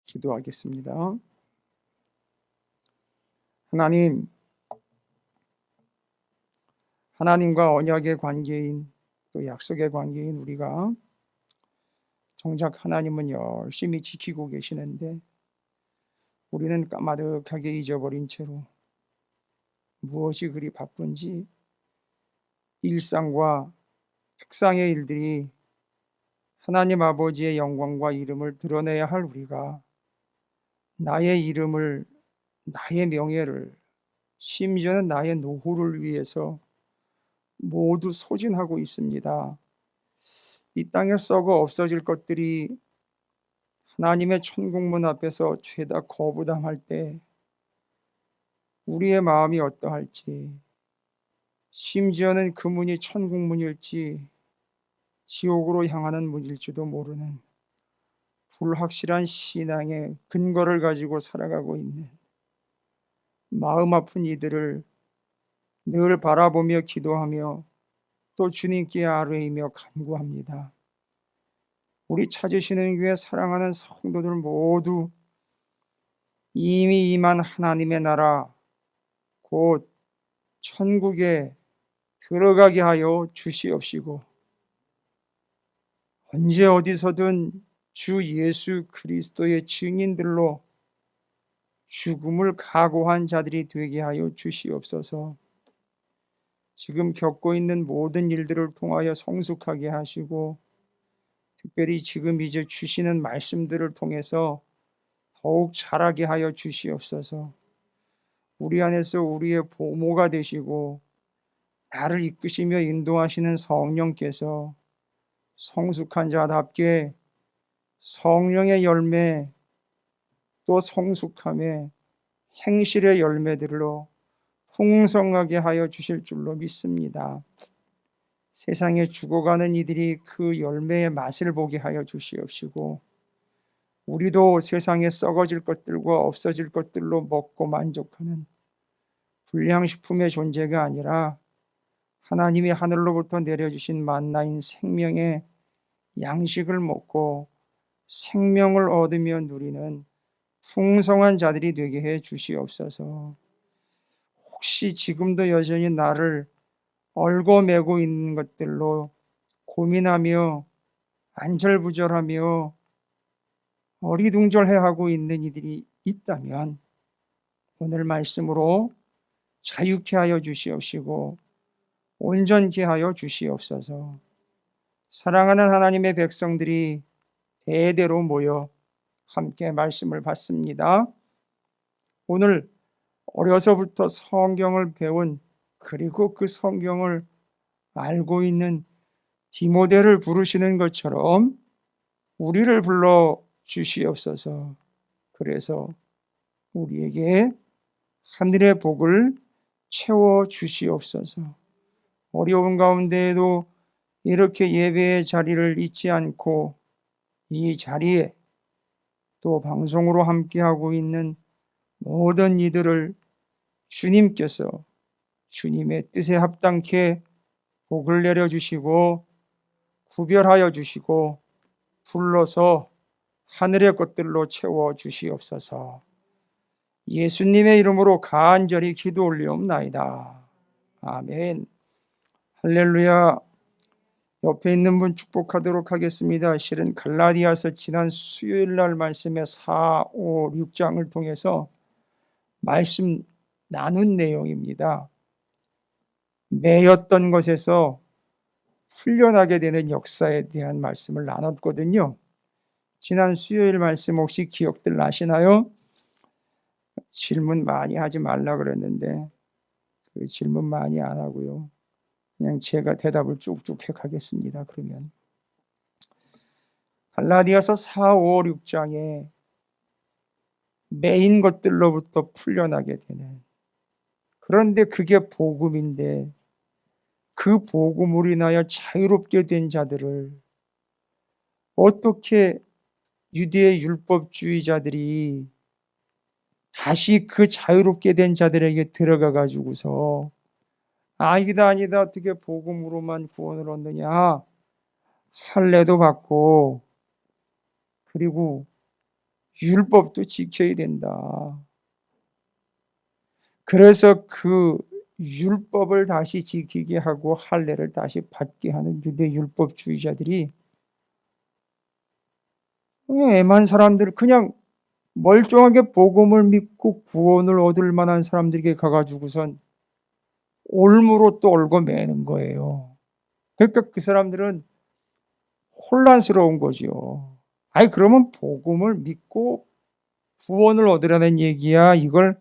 기도하겠습니다. 하나님, 하나님과 언약의 관계인 또 약속의 관계인 우리가 정작 하나님은 열심히 지키고 계시는데 우리는 까마득하게 잊어버린 채로 무엇이 그리 바쁜지 일상과 특상의 일들이 하나님 아버지의 영광과 이름을 드러내야 할 우리가 나의 이름을, 나의 명예를, 심지어는 나의 노후를 위해서 모두 소진하고 있습니다. 이 땅에 썩어 없어질 것들이 하나님의 천국문 앞에서 죄다 거부당할 때 우리의 마음이 어떠할지, 심지어는 그 문이 천국문일지 지옥으로 향하는 문일지도 모르는 불확실한 신앙의 근거를 가지고 살아가고 있는 마음 아픈 이들을 늘 바라보며 기도하며 또 주님께 아뢰이며 간구합니다. 우리 찾으시는 교회 사랑하는 성도들 모두 이미 임한 하나님의 나라 곧 천국에 들어가게 하여 주시옵시고 언제 어디서든 주 예수 그리스도의 증인들로 죽음을 각오한 자들이 되게 하여 주시옵소서. 지금 겪고 있는 모든 일들을 통하여 성숙하게 하시고 특별히 지금 이제 주시는 말씀들을 통해서 더욱 자라게 하여 주시옵소서. 우리 안에서 우리의 보모가 되시고 나를 이끄시며 인도하시는 성령께서 성숙한 자답게 성령의 열매 또 성숙함의 행실의 열매들로 풍성하게 하여 주실 줄로 믿습니다. 세상에 죽어가는 이들이 그 열매의 맛을 보게 하여 주시옵시고 우리도 세상에 썩어질 것들과 없어질 것들로 먹고 만족하는 불량식품의 존재가 아니라 하나님이 하늘로부터 내려주신 만나인 생명의 양식을 먹고 생명을 얻으며 누리는 풍성한 자들이 되게 해 주시옵소서. 혹시 지금도 여전히 나를 얽어매고 있는 것들로 고민하며 안절부절하며 어리둥절해하고 있는 이들이 있다면 오늘 말씀으로 자유케 하여 주시옵시고 온전케 하여 주시옵소서. 사랑하는 하나님의 백성들이 대대로 모여 함께 말씀을 받습니다. 오늘 어려서부터 성경을 배운 그리고 그 성경을 알고 있는 디모데를 부르시는 것처럼 우리를 불러 주시옵소서. 그래서 우리에게 하늘의 복을 채워 주시옵소서. 어려운 가운데에도 이렇게 예배의 자리를 잊지 않고 이 자리에 또 방송으로 함께하고 있는 모든 이들을 주님께서 주님의 뜻에 합당케 복을 내려주시고 구별하여 주시고 불러서 하늘의 것들로 채워 주시옵소서. 예수님의 이름으로 간절히 기도 올리옵나이다. 아멘. 할렐루야. 옆에 있는 분 축복하도록 하겠습니다. 실은 갈라디아서 지난 수요일 날 말씀의 4, 5, 6장을 통해서 말씀 나눈 내용입니다. 매였던 것에서 풀려나게 되는 역사에 대한 말씀을 나눴거든요. 지난 수요일 말씀 혹시 기억들 나시나요? 질문 많이 하지 말라 그랬는데 그 질문 많이 안 하고요. 그냥 제가 대답을 쭉쭉 해가겠습니다. 그러면 갈라디아서 4, 5, 6장에 매인 것들로부터 풀려나게 되는, 그런데 그게 복음인데 그 복음으로 인하여 자유롭게 된 자들을 어떻게 유대의 율법주의자들이 다시 그 자유롭게 된 자들에게 들어가 가지고서 아니다 어떻게 복음으로만 구원을 얻느냐 할례도 받고 그리고 율법도 지켜야 된다. 그래서 그 율법을 다시 지키게 하고 할례를 다시 받게 하는 유대 율법주의자들이 애만 사람들, 그냥 멀쩡하게 복음을 믿고 구원을 얻을 만한 사람들에게 가가지고선 올무로 또 올고 매는 거예요. 그러니까 그 사람들은 혼란스러운 거죠. 아니 그러면 복음을 믿고 구원을 얻으라는 얘기야? 이걸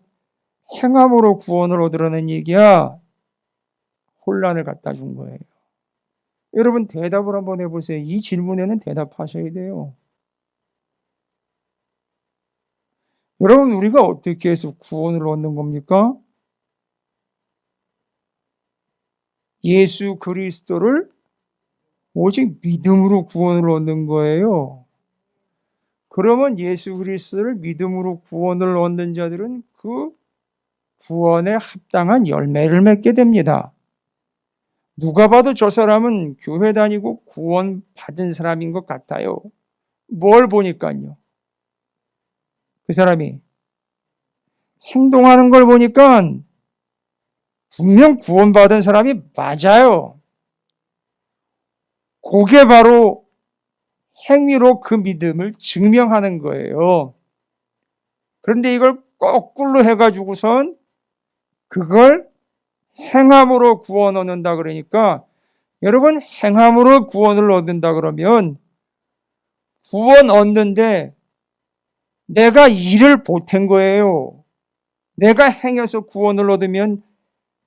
행함으로 구원을 얻으라는 얘기야? 혼란을 갖다 준 거예요. 여러분 대답을 한번 해보세요. 이 질문에는 대답하셔야 돼요. 여러분 우리가 어떻게 해서 구원을 얻는 겁니까? 예수 그리스도를 오직 믿음으로 구원을 얻는 거예요. 그러면 예수 그리스도를 믿음으로 구원을 얻는 자들은 그 구원에 합당한 열매를 맺게 됩니다. 누가 봐도 저 사람은 교회 다니고 구원 받은 사람인 것 같아요. 뭘 보니까요? 그 사람이 행동하는 걸 보니까 분명 구원받은 사람이 맞아요. 그게 바로 행위로 그 믿음을 증명하는 거예요. 그런데 이걸 거꾸로 해가지고선 그걸 행함으로 구원 얻는다 그러니까, 여러분 행함으로 구원을 얻는다 그러면 구원 얻는데 내가 일을 보탠 거예요. 내가 행해서 구원을 얻으면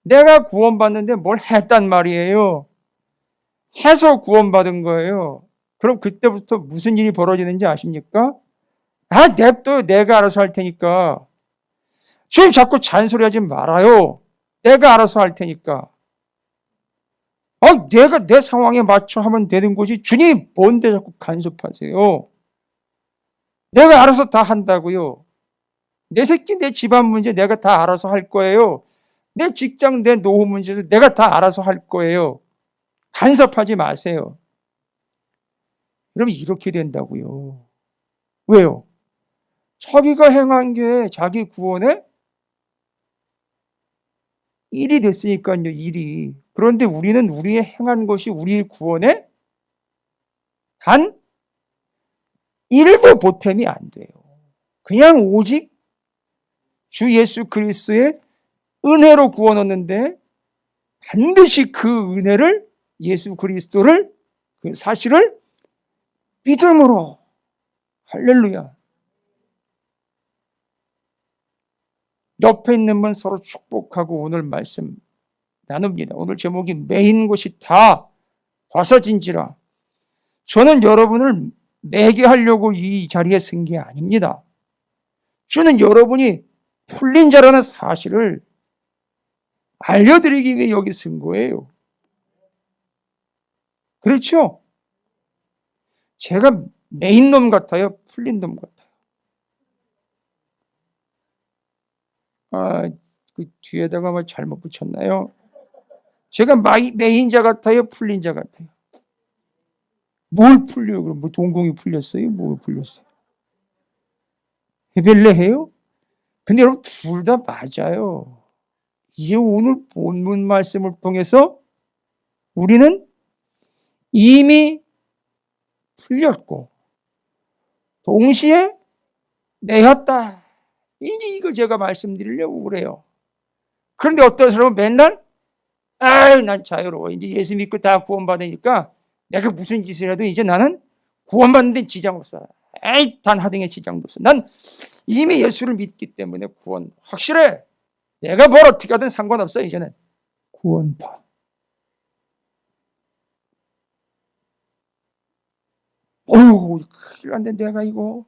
내가 구원받는데 뭘 했단 말이에요. 해서 구원받은 거예요. 그럼 그때부터 무슨 일이 벌어지는지 아십니까? 아, 냅둬요. 내가 알아서 할 테니까. 지금 자꾸 잔소리하지 말아요. 내가 알아서 할 테니까. 아, 내가 내 상황에 맞춰 하면 되는 거지. 주님, 뭔데 자꾸 간섭하세요? 내가 알아서 다 한다고요. 내 새끼, 내 집안 문제 내가 다 알아서 할 거예요. 내 직장, 내 노후 문제도 내가 다 알아서 할 거예요. 간섭하지 마세요. 그럼 이렇게 된다고요. 왜요? 자기가 행한 게 자기 구원에 일이 됐으니까요, 일이. 그런데 우리는 우리의 행한 것이 우리의 구원에 단 일부 보탬이 안 돼요. 그냥 오직 주 예수 그리스도의 은혜로 구원 얻는데 반드시 그 은혜를, 예수 그리스도를, 그 사실을 믿음으로, 할렐루야. 옆에 있는 분 서로 축복하고 오늘 말씀 나눕니다. 오늘 제목이 매인 곳이 다 벗어진지라. 저는 여러분을 매게 하려고 이 자리에 쓴 게 아닙니다. 저는 여러분이 풀린 자라는 사실을 알려드리기 위해 여기 쓴 거예요. 그렇죠? 제가 매인 놈 같아요? 풀린 놈 같아요? 아, 그 뒤에다가 뭐 잘못 붙였나요? 제가 매인자 같아요? 풀린 자 같아요? 뭘 풀려요? 그럼 뭐 동공이 풀렸어요? 뭐 풀렸어요? 해벨레 해요? 근데 여러분 둘 다 맞아요. 이제 오늘 본문 말씀을 통해서 우리는 이미 풀렸고 동시에 매였다. 이제 이걸 제가 말씀드리려고 그래요. 그런데 어떤 사람은 맨날 아유 난 자유로워. 이제 예수 믿고 다 구원받으니까 내가 무슨 짓을 해도 이제 나는 구원받는 데 지장 없어. 에이 단 하등의 지장도 없어. 난 이미 예수를 믿기 때문에 구원 확실해. 내가 뭘 어떻게 하든 상관없어. 이제는 구원파. 어휴 큰일 났네 내가 이거.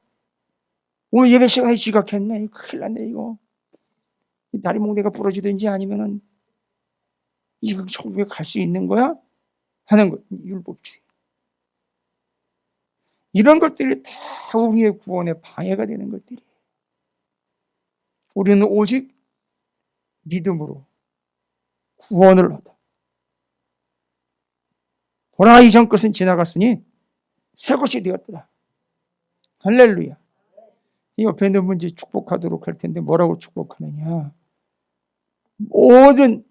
오늘 예배 시간에 지각했네. 큰일 났네 이거. 다리 몽내가 부러지든지 아니면은 이거 천국에 갈 수 있는 거야? 하는 거. 율법주의. 이런 것들이 다 우리의 구원에 방해가 되는 것들이에요. 우리는 오직 믿음으로 구원을 얻어. 보라 이전 것은 지나갔으니 새 것이 되었다. 할렐루야. 옆에 있는 분 이제 축복하도록 할 텐데 뭐라고 축복하느냐. 모든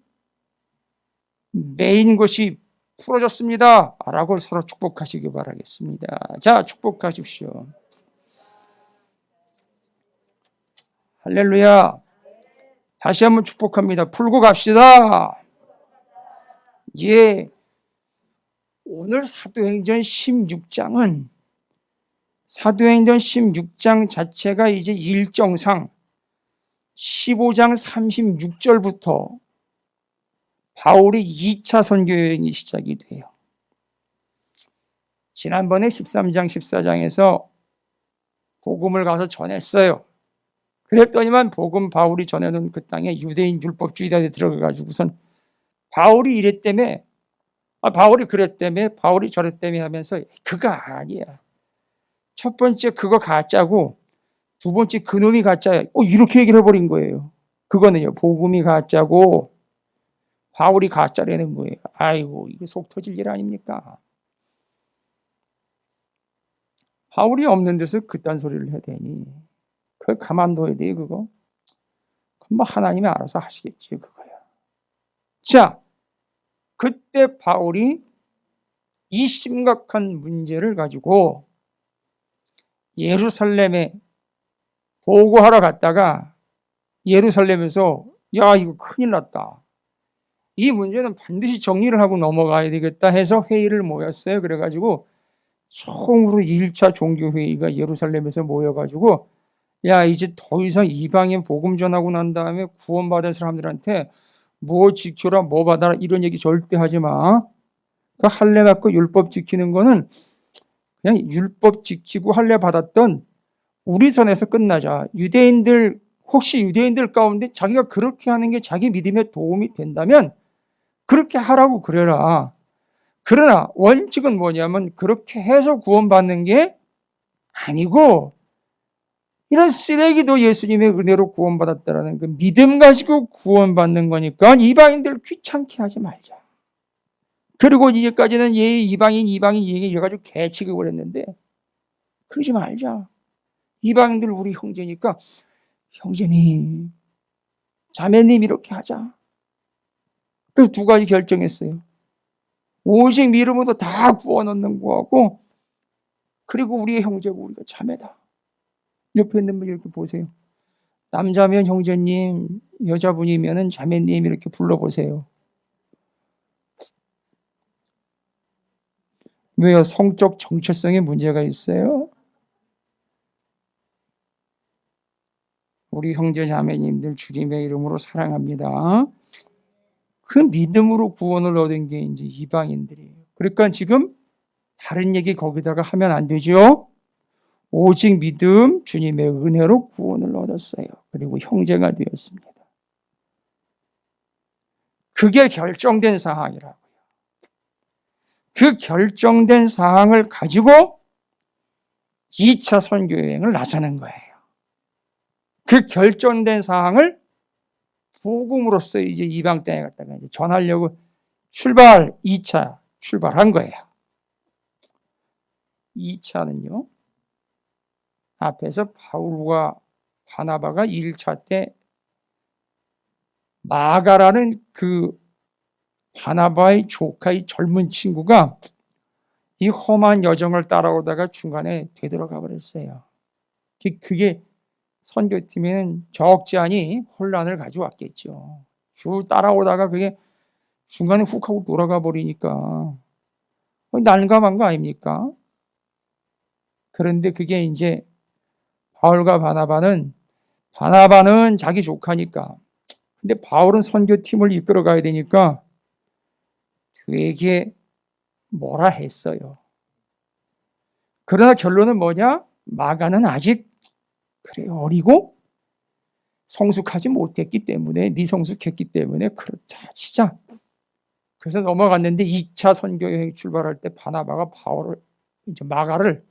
메인 것이 풀어졌습니다 라고 서로 축복하시기 바라겠습니다. 자, 축복하십시오. 할렐루야. 다시 한번 축복합니다. 풀고 갑시다. 예. 오늘 사도행전 16장은 사도행전 16장 자체가 이제 일정상 15장 36절부터 바울이 2차 선교 여행이 시작이 돼요. 지난번에 13장 14장에서 복음을 가서 전했어요. 그랬더니만 복음 바울이 전해놓은 그 땅에 유대인 율법주의자들이 들어가가지고선 바울이 이랬다며, 바울이 그랬다며, 바울이 저랬다며 하면서 그거 아니야. 첫 번째 그거 가짜고 두 번째 그놈이 가짜야. 이렇게 얘기를 해버린 거예요. 그거는요, 복음이 가짜고 바울이 가짜라는 거예요. 아이고, 이게 속 터질 일 아닙니까? 바울이 없는 데서 그딴 소리를 해야 되니? 그걸 가만둬야 돼, 그거? 그럼 뭐 하나님이 알아서 하시겠지, 그거야. 자, 그때 바울이 이 심각한 문제를 가지고 예루살렘에 보고하러 갔다가 예루살렘에서 야, 이거 큰일 났다. 이 문제는 반드시 정리를 하고 넘어가야 되겠다 해서 회의를 모였어요. 그래가지고 처음으로 1차 종교회의가 예루살렘에서 모여가지고 야, 이제 더 이상 이방인 복음 전하고 난 다음에 구원받은 사람들한테 뭐 지켜라 뭐 받아라 이런 얘기 절대 하지 마. 그 할례 받고 율법 지키는 거는 그냥 율법 지키고 할례 받았던 우리 선에서 끝나자. 유대인들, 혹시 유대인들 가운데 자기가 그렇게 하는 게 자기 믿음에 도움이 된다면 그렇게 하라고 그래라. 그러나 원칙은 뭐냐면 그렇게 해서 구원받는 게 아니고 이런 쓰레기도 예수님의 은혜로 구원받았다라는 그 믿음 가지고 구원받는 거니까 이방인들 귀찮게 하지 말자. 그리고 이제까지는 이방인 얘기해가지고 개 취급을 했는데 그러지 말자. 이방인들 우리 형제니까 형제님, 자매님 이렇게 하자. 그래서 두 가지 결정했어요. 오직 믿음으로 다 구원 얻는 거하고 그리고 우리의 형제고 우리가 자매다. 옆에 있는 분 이렇게 보세요. 남자면 형제님, 여자분이면 자매님 이렇게 불러보세요. 왜요? 성적 정체성에 문제가 있어요? 우리 형제 자매님들 주님의 이름으로 사랑합니다. 그 믿음으로 구원을 얻은 게 이제 이방인들이에요. 그러니까 지금 다른 얘기 거기다가 하면 안 되죠. 오직 믿음, 주님의 은혜로 구원을 얻었어요. 그리고 형제가 되었습니다. 그게 결정된 사항이라고요. 그 결정된 사항을 가지고 2차 선교여행을 나서는 거예요. 그 결정된 사항을 복음으로써 이제 이방 땅에 갔다가 이제 전하려고 2차 출발한 거예요. 2차는요, 앞에서 바울과 바나바가 1차 때 마가라는 그 바나바의 조카의 젊은 친구가 이 험한 여정을 따라오다가 중간에 되돌아가 버렸어요. 그게 선교팀에는 적지 않은 혼란을 가져왔겠죠. 쭉 따라오다가 그게 중간에 훅 하고 돌아가 버리니까 난감한 거 아닙니까? 그런데 그게 이제 바울과 바나바는 자기 조카니까, 근데 바울은 선교팀을 이끌어 가야 되니까 되게 뭐라 했어요. 그러나 결론은 뭐냐? 마가는 아직 어리고 성숙하지 못했기 때문에, 미성숙했기 때문에 그렇다 치자. 그래서 넘어갔는데 2차 선교여행 출발할 때 바나바가 이제 마가를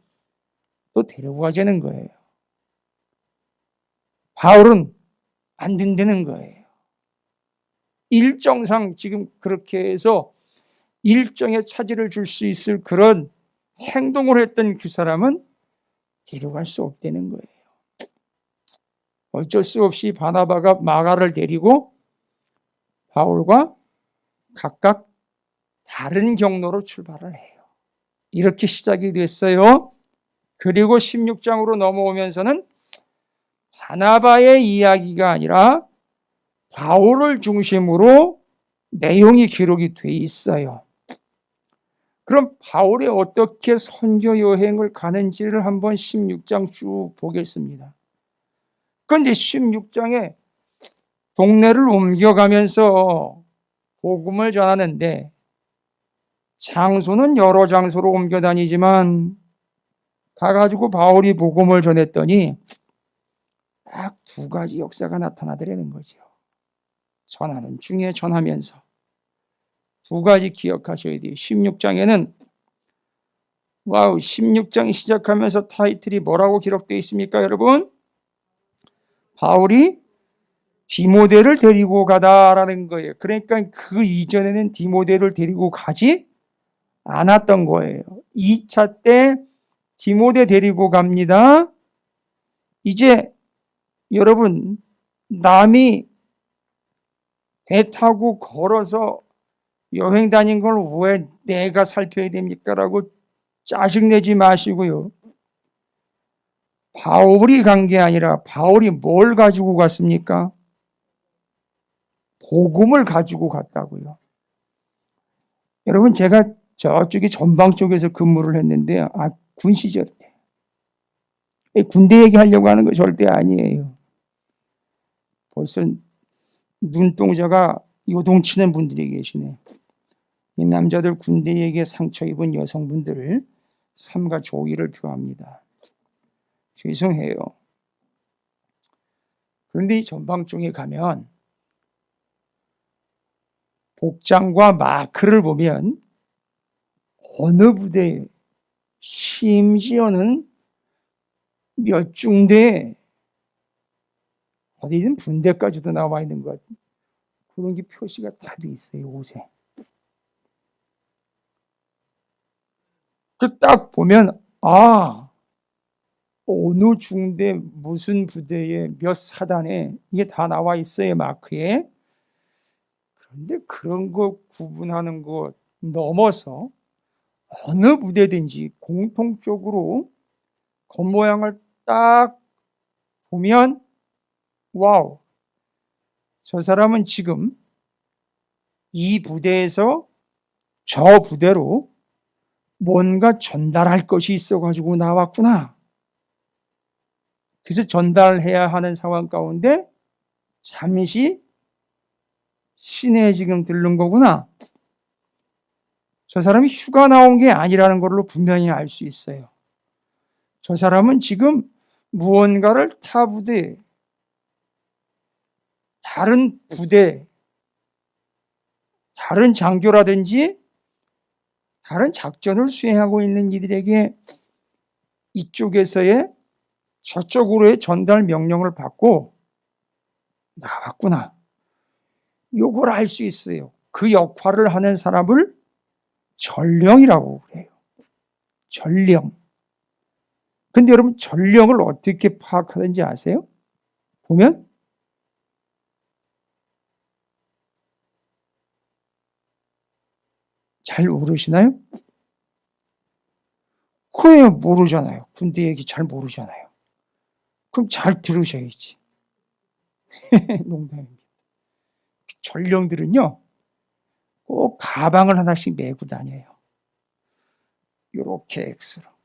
또 데리고 가자는 거예요. 바울은 안 된다는 거예요. 일정상 지금 그렇게 해서 일정에 차질을 줄 수 있을 그런 행동을 했던 그 사람은 데려갈 수 없다는 거예요. 어쩔 수 없이 바나바가 마가를 데리고 바울과 각각 다른 경로로 출발을 해요. 이렇게 시작이 됐어요. 그리고 16장으로 넘어오면서는 바나바의 이야기가 아니라 바울을 중심으로 내용이 기록이 돼 있어요. 그럼 바울이 어떻게 선교 여행을 가는지를 한번 16장 쭉 보겠습니다. 그런데 16장에 동네를 옮겨가면서 복음을 전하는데 장소는 여러 장소로 옮겨 다니지만 가가지고 바울이 복음을 전했더니 딱 두 가지 역사가 나타나더라는 거죠. 전하는 중에 전하면서 두 가지 기억하셔야 돼요. 16장에는 16장 시작하면서 타이틀이 뭐라고 기록되어 있습니까, 여러분? 바울이 디모데를 데리고 가다라는 거예요. 그러니까 그 이전에는 디모데를 데리고 가지 않았던 거예요. 2차 때 디모데 데리고 갑니다. 이제 여러분, 남이 배 타고 걸어서 여행 다닌 걸 왜 내가 살펴야 됩니까? 라고 짜증내지 마시고요. 바울이 간 게 아니라 바울이 뭘 가지고 갔습니까? 복음을 가지고 갔다고요. 여러분, 제가 저쪽에 전방 쪽에서 근무를 했는데 군 시절 때 군대 얘기하려고 하는 거 절대 아니에요. 벌써 눈동자가 요동치는 분들이 계시네. 이 남자들 군대 얘기에 상처 입은 여성분들을 삼가 조의를 표합니다. 죄송해요. 그런데 이 전방 쪽에 가면 복장과 마크를 보면 어느 부대, 심지어는 몇 중대, 어디든 분대까지도 나와 있는 것, 그런 게 표시가 다 돼 있어요, 옷에. 그 딱 보면 어느 중대, 무슨 부대에 몇 사단에 이게 다 나와 있어요, 마크에. 그런데 그런 거 구분하는 거 넘어서 어느 부대든지 공통적으로 겉모양을 딱 보면 와우, 저 사람은 지금 이 부대에서 저 부대로 뭔가 전달할 것이 있어가지고 나왔구나. 그래서 전달해야 하는 상황 가운데 잠시 시내에 지금 들른 거구나. 저 사람이 휴가 나온 게 아니라는 걸로 분명히 알 수 있어요. 저 사람은 지금 무언가를 타 부대, 다른 부대, 다른 장교라든지 다른 작전을 수행하고 있는 이들에게 이쪽에서의 저쪽으로의 전달 명령을 받고 나왔구나. 요걸 알 수 있어요. 그 역할을 하는 사람을 전령이라고 그래요. 전령. 근데 여러분, 전령을 어떻게 파악하는지 아세요? 보면 잘 모르시나요? 그래요, 모르잖아요. 군대 얘기 잘 모르잖아요. 그럼 잘 들으셔야지. 농담입니다. 전령들은요, 꼭 가방을 하나씩 메고 다녀요. 요렇게 X로.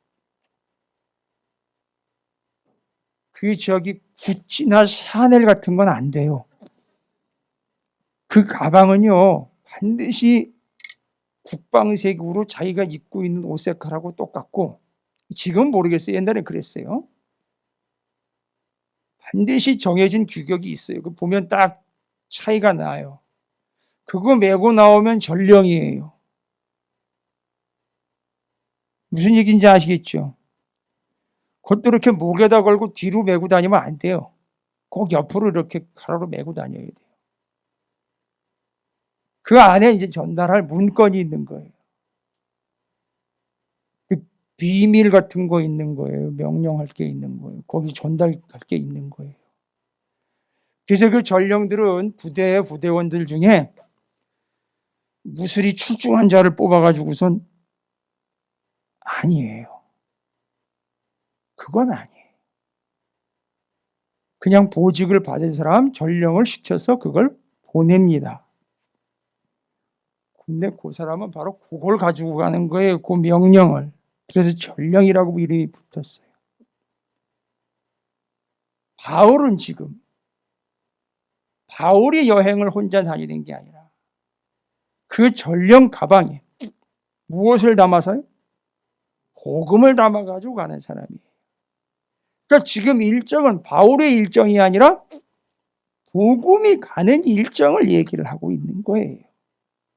그 구찌나 샤넬 같은 건 안 돼요. 그 가방은요, 반드시 국방색으로 자기가 입고 있는 옷 색깔하고 똑같고, 지금 모르겠어요. 옛날에 그랬어요. 반드시 정해진 규격이 있어요. 그 보면 딱 차이가 나요. 그거 메고 나오면 전령이에요. 무슨 얘기인지 아시겠죠? 그것도 이렇게 목에다 걸고 뒤로 메고 다니면 안 돼요. 꼭 옆으로 이렇게 가로로 메고 다녀야 돼요. 그 안에 이제 전달할 문건이 있는 거예요. 그 비밀 같은 거 있는 거예요. 명령할 게 있는 거예요. 거기 전달할 게 있는 거예요. 그래서 그 전령들은 부대원들 중에 무술이 출중한 자를 뽑아가지고선 아니에요. 그건 아니에요. 그냥 보직을 받은 사람 전령을 시켜서 그걸 보냅니다. 근데 그 사람은 바로 그걸 가지고 가는 거예요. 그 명령을. 그래서 전령이라고 이름이 붙었어요. 바울은 지금 바울이 여행을 혼자 다니는 게 아니라 그 전령 가방에 무엇을 담아서요? 복음을 담아가지고 가는 사람이에요. 그러니까 지금 일정은 바울의 일정이 아니라 복음이 가는 일정을 얘기를 하고 있는 거예요.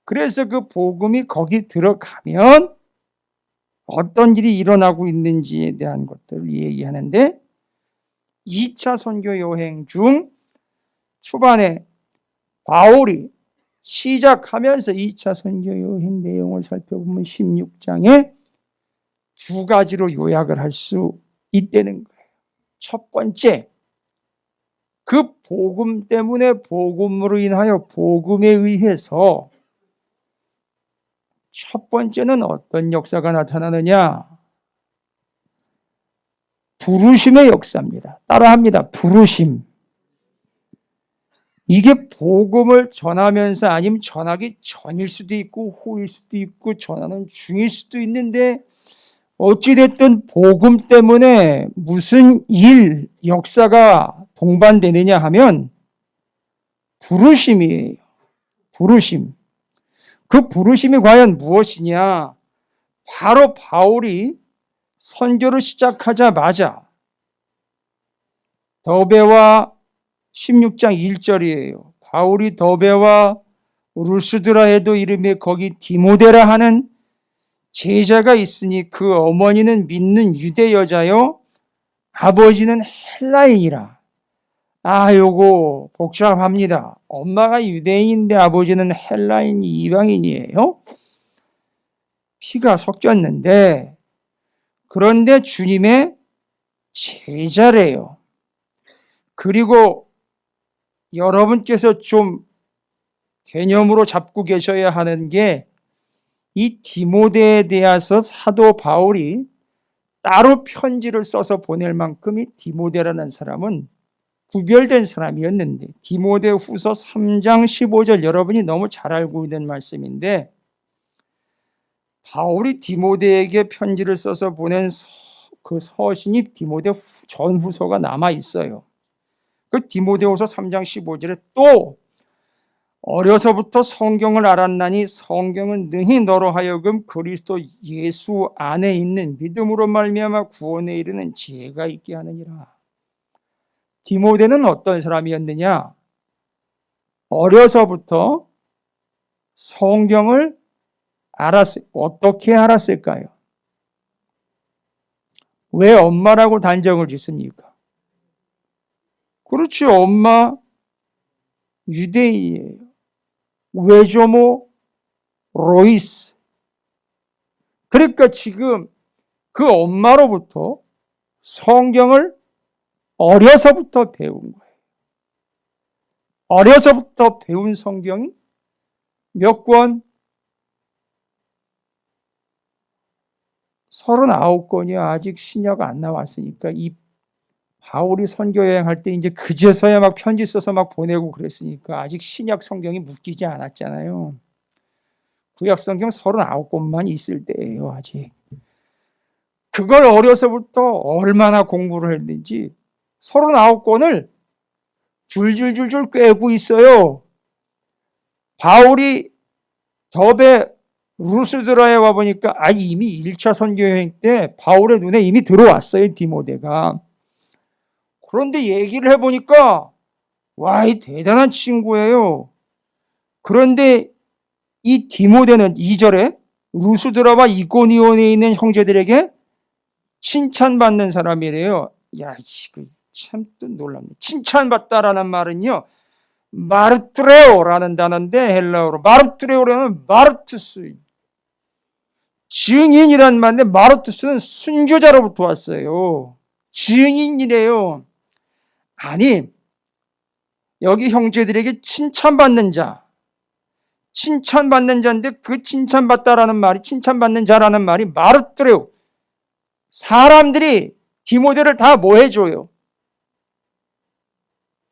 그래서 그 복음이 거기 들어가면 어떤 일이 일어나고 있는지에 대한 것들을 얘기하는데 2차 선교 여행 중 초반에 바울이 시작하면서 2차 선교 여행 내용을 살펴보면 16장에 두 가지로 요약을 할 수 있다는 거예요. 첫 번째, 그 복음 때문에 복음으로 인하여 복음에 의해서 첫 번째는 어떤 역사가 나타나느냐? 부르심의 역사입니다. 따라합니다. 부르심. 이게 복음을 전하면서 아니면 전하기 전일 수도 있고 후일 수도 있고 전하는 중일 수도 있는데 어찌됐든 복음 때문에 무슨 일, 역사가 동반되느냐 하면 부르심이에요. 부르심. 그 부르심이 과연 무엇이냐? 바로 바울이 선교를 시작하자마자 더베와 16장 1절이에요. 바울이 더베와 루스드라에도 이름에 거기 디모데라 하는 제자가 있으니 그 어머니는 믿는 유대 여자요 아버지는 헬라인이라. 요거 복잡합니다. 엄마가 유대인인데 아버지는 헬라인 이방인이에요. 피가 섞였는데 그런데 주님의 제자래요. 그리고 여러분께서 좀 개념으로 잡고 계셔야 하는 게 이 디모데에 대해서 사도 바울이 따로 편지를 써서 보낼 만큼 이 디모데라는 사람은 구별된 사람이었는데 디모데 후서 3장 15절 여러분이 너무 잘 알고 있는 말씀인데 바울이 디모데에게 편지를 써서 보낸 그 서신이 디모데 전후서가 남아 있어요. 그 디모데후서 3장 15절에 또 어려서부터 성경을 알았나니 성경은 능히 너로 하여금 그리스도 예수 안에 있는 믿음으로 말미암아 구원에 이르는 지혜가 있게 하느니라. 디모데는 어떤 사람이었느냐? 어려서부터 성경을 어떻게 알았을까요? 왜 엄마라고 단정을 짓습니까? 그렇지, 엄마 유대인이에요. 외조모 로이스. 그러니까 지금 그 엄마로부터 성경을 어려서부터 배운 거예요. 어려서부터 배운 성경이 몇 권? 39권이요. 아직 신약 안 나왔으니까 이 바울이 선교 여행할 때 이제 그제서야 막 편지 써서 막 보내고 그랬으니까 아직 신약 성경이 묶이지 않았잖아요. 구약 성경 39권만 있을 때예요, 아직. 그걸 어려서부터 얼마나 공부를 했는지 39권을 줄줄줄줄 꿰고 있어요. 바울이 더베 루스드라에 와보니까 이미 1차 선교 여행 때 바울의 눈에 이미 들어왔어요, 디모데가. 그런데 얘기를 해보니까 이 대단한 친구예요. 그런데 이 디모데는 2절에 루스드라와 이고니온에 있는 형제들에게 칭찬받는 사람이래요. 참 또 놀랍네. 칭찬받다라는 말은요, 마르트레오라는 단어인데 헬라어로 마르트레오라는 마르투스, 증인이란 말인데 마르투스는 순교자로부터 왔어요. 증인이래요. 아니, 여기 형제들에게 칭찬받는 자인데 그 칭찬받다라는 말이, 칭찬받는 자라는 말이 마르투레오. 사람들이 디모데를 다 뭐 해줘요?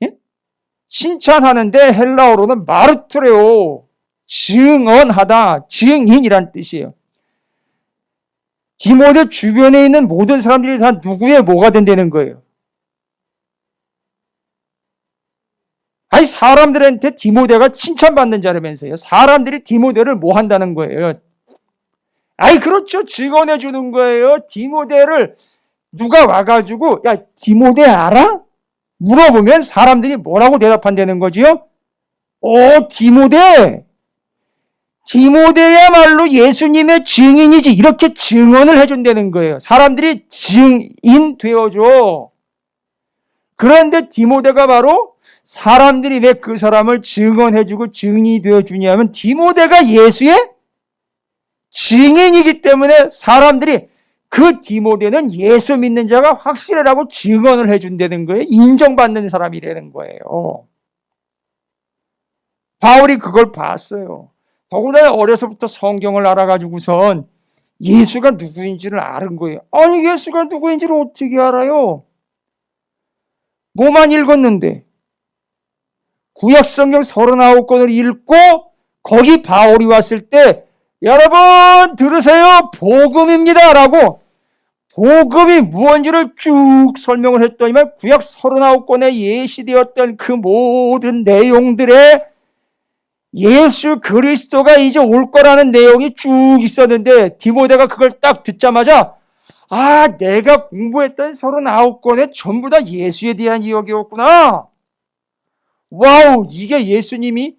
예? 칭찬하는데 헬라어로는 마르투레오, 증언하다, 증인이란 뜻이에요. 디모데 주변에 있는 모든 사람들이 다 누구의 뭐가 된다는 거예요? 아니, 사람들한테 디모데가 칭찬받는 자라면서요. 사람들이 디모데를 뭐 한다는 거예요? 아이, 그렇죠. 증언해 주는 거예요. 디모데를 누가 와가지고, 야, 디모데 알아? 물어보면 사람들이 뭐라고 대답한다는 거지요? 디모데야말로 예수님의 증인이지. 이렇게 증언을 해준다는 거예요. 사람들이 증인 되어줘. 그런데 디모데가 바로 사람들이 왜 그 사람을 증언해주고 증인이 되어주냐면 디모데가 예수의 증인이기 때문에 사람들이 그 디모데는 예수 믿는 자가 확실하다고 증언을 해준다는 거예요. 인정받는 사람이라는 거예요. 바울이 그걸 봤어요. 더구나 어려서부터 성경을 알아가지고선 예수가 누구인지를 아는 거예요. 아니, 예수가 누구인지를 어떻게 알아요? 뭐만 읽었는데. 구약성경 39권을 읽고 거기 바울이 왔을 때 여러분 들으세요. 복음입니다 라고 복음이 무엇인지를 쭉 설명을 했더니만 구약 39권에 예시되었던 그 모든 내용들에 예수 그리스도가 이제 올 거라는 내용이 쭉 있었는데 디모데가 그걸 딱 듣자마자 내가 공부했던 39권에 전부 다 예수에 대한 이야기였구나. 와우, 이게 예수님이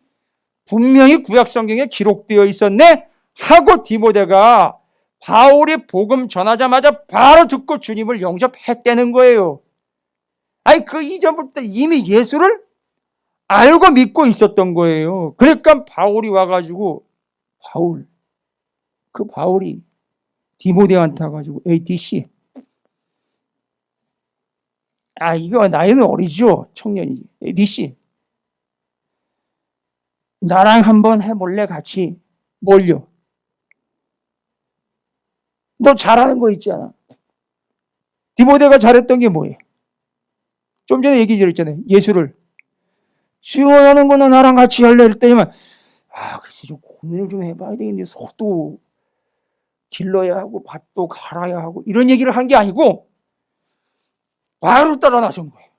분명히 구약성경에 기록되어 있었네 하고 디모데가 바울이 복음 전하자마자 바로 듣고 주님을 영접했다는 거예요. 아니, 그 이전부터 이미 예수를 알고 믿고 있었던 거예요. 그러니까 바울이 와가지고 바울이 디모데한테 와가지고 ATC 이거 나이는 어리죠. 청년이지. ATC 나랑 한번 해볼래? 같이. 뭘요? 너 잘하는 거 있잖아. 디모데가 잘했던 게 뭐예요? 좀 전에 얘기 드렸잖아요. 예수를 증언하는 거는 나랑 같이 할래 했더니만 글쎄 좀 고민을 좀 해봐야 되겠는데 소도 길러야 하고 밭도 갈아야 하고 이런 얘기를 한 게 아니고 바로 따라 나선 거예요.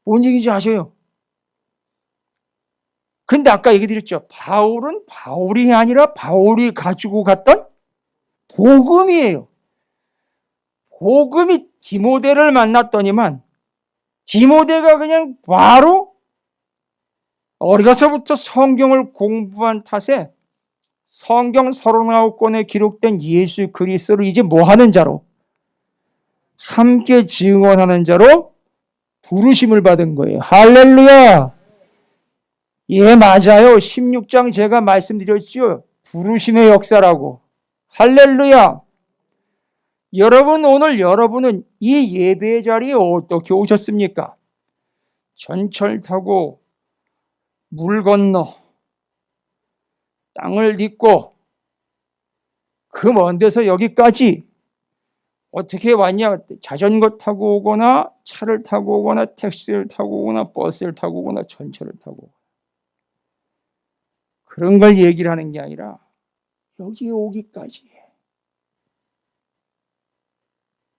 뭔 얘기인지 아셔요? 근데 아까 얘기 드렸죠. 바울은 바울이 아니라 바울이 가지고 갔던 복음이에요. 복음이 디모데를 만났더니만 디모데가 그냥 바로 어려서부터 성경을 공부한 탓에 성경 39권에 기록된 예수 그리스도를 이제 뭐 하는 자로? 함께 증언하는 자로 부르심을 받은 거예요. 할렐루야! 예, 맞아요. 16장 제가 말씀드렸죠. 부르심의 역사라고. 할렐루야! 여러분, 오늘 여러분은 이 예배의 자리에 어떻게 오셨습니까? 전철 타고 물 건너 땅을 딛고 그 먼 데서 여기까지 어떻게 왔냐? 자전거 타고 오거나 차를 타고 오거나 택시를 타고 오거나 버스를 타고 오거나 전철을 타고 오거나 그런 걸 얘기를 하는 게 아니라 여기 오기까지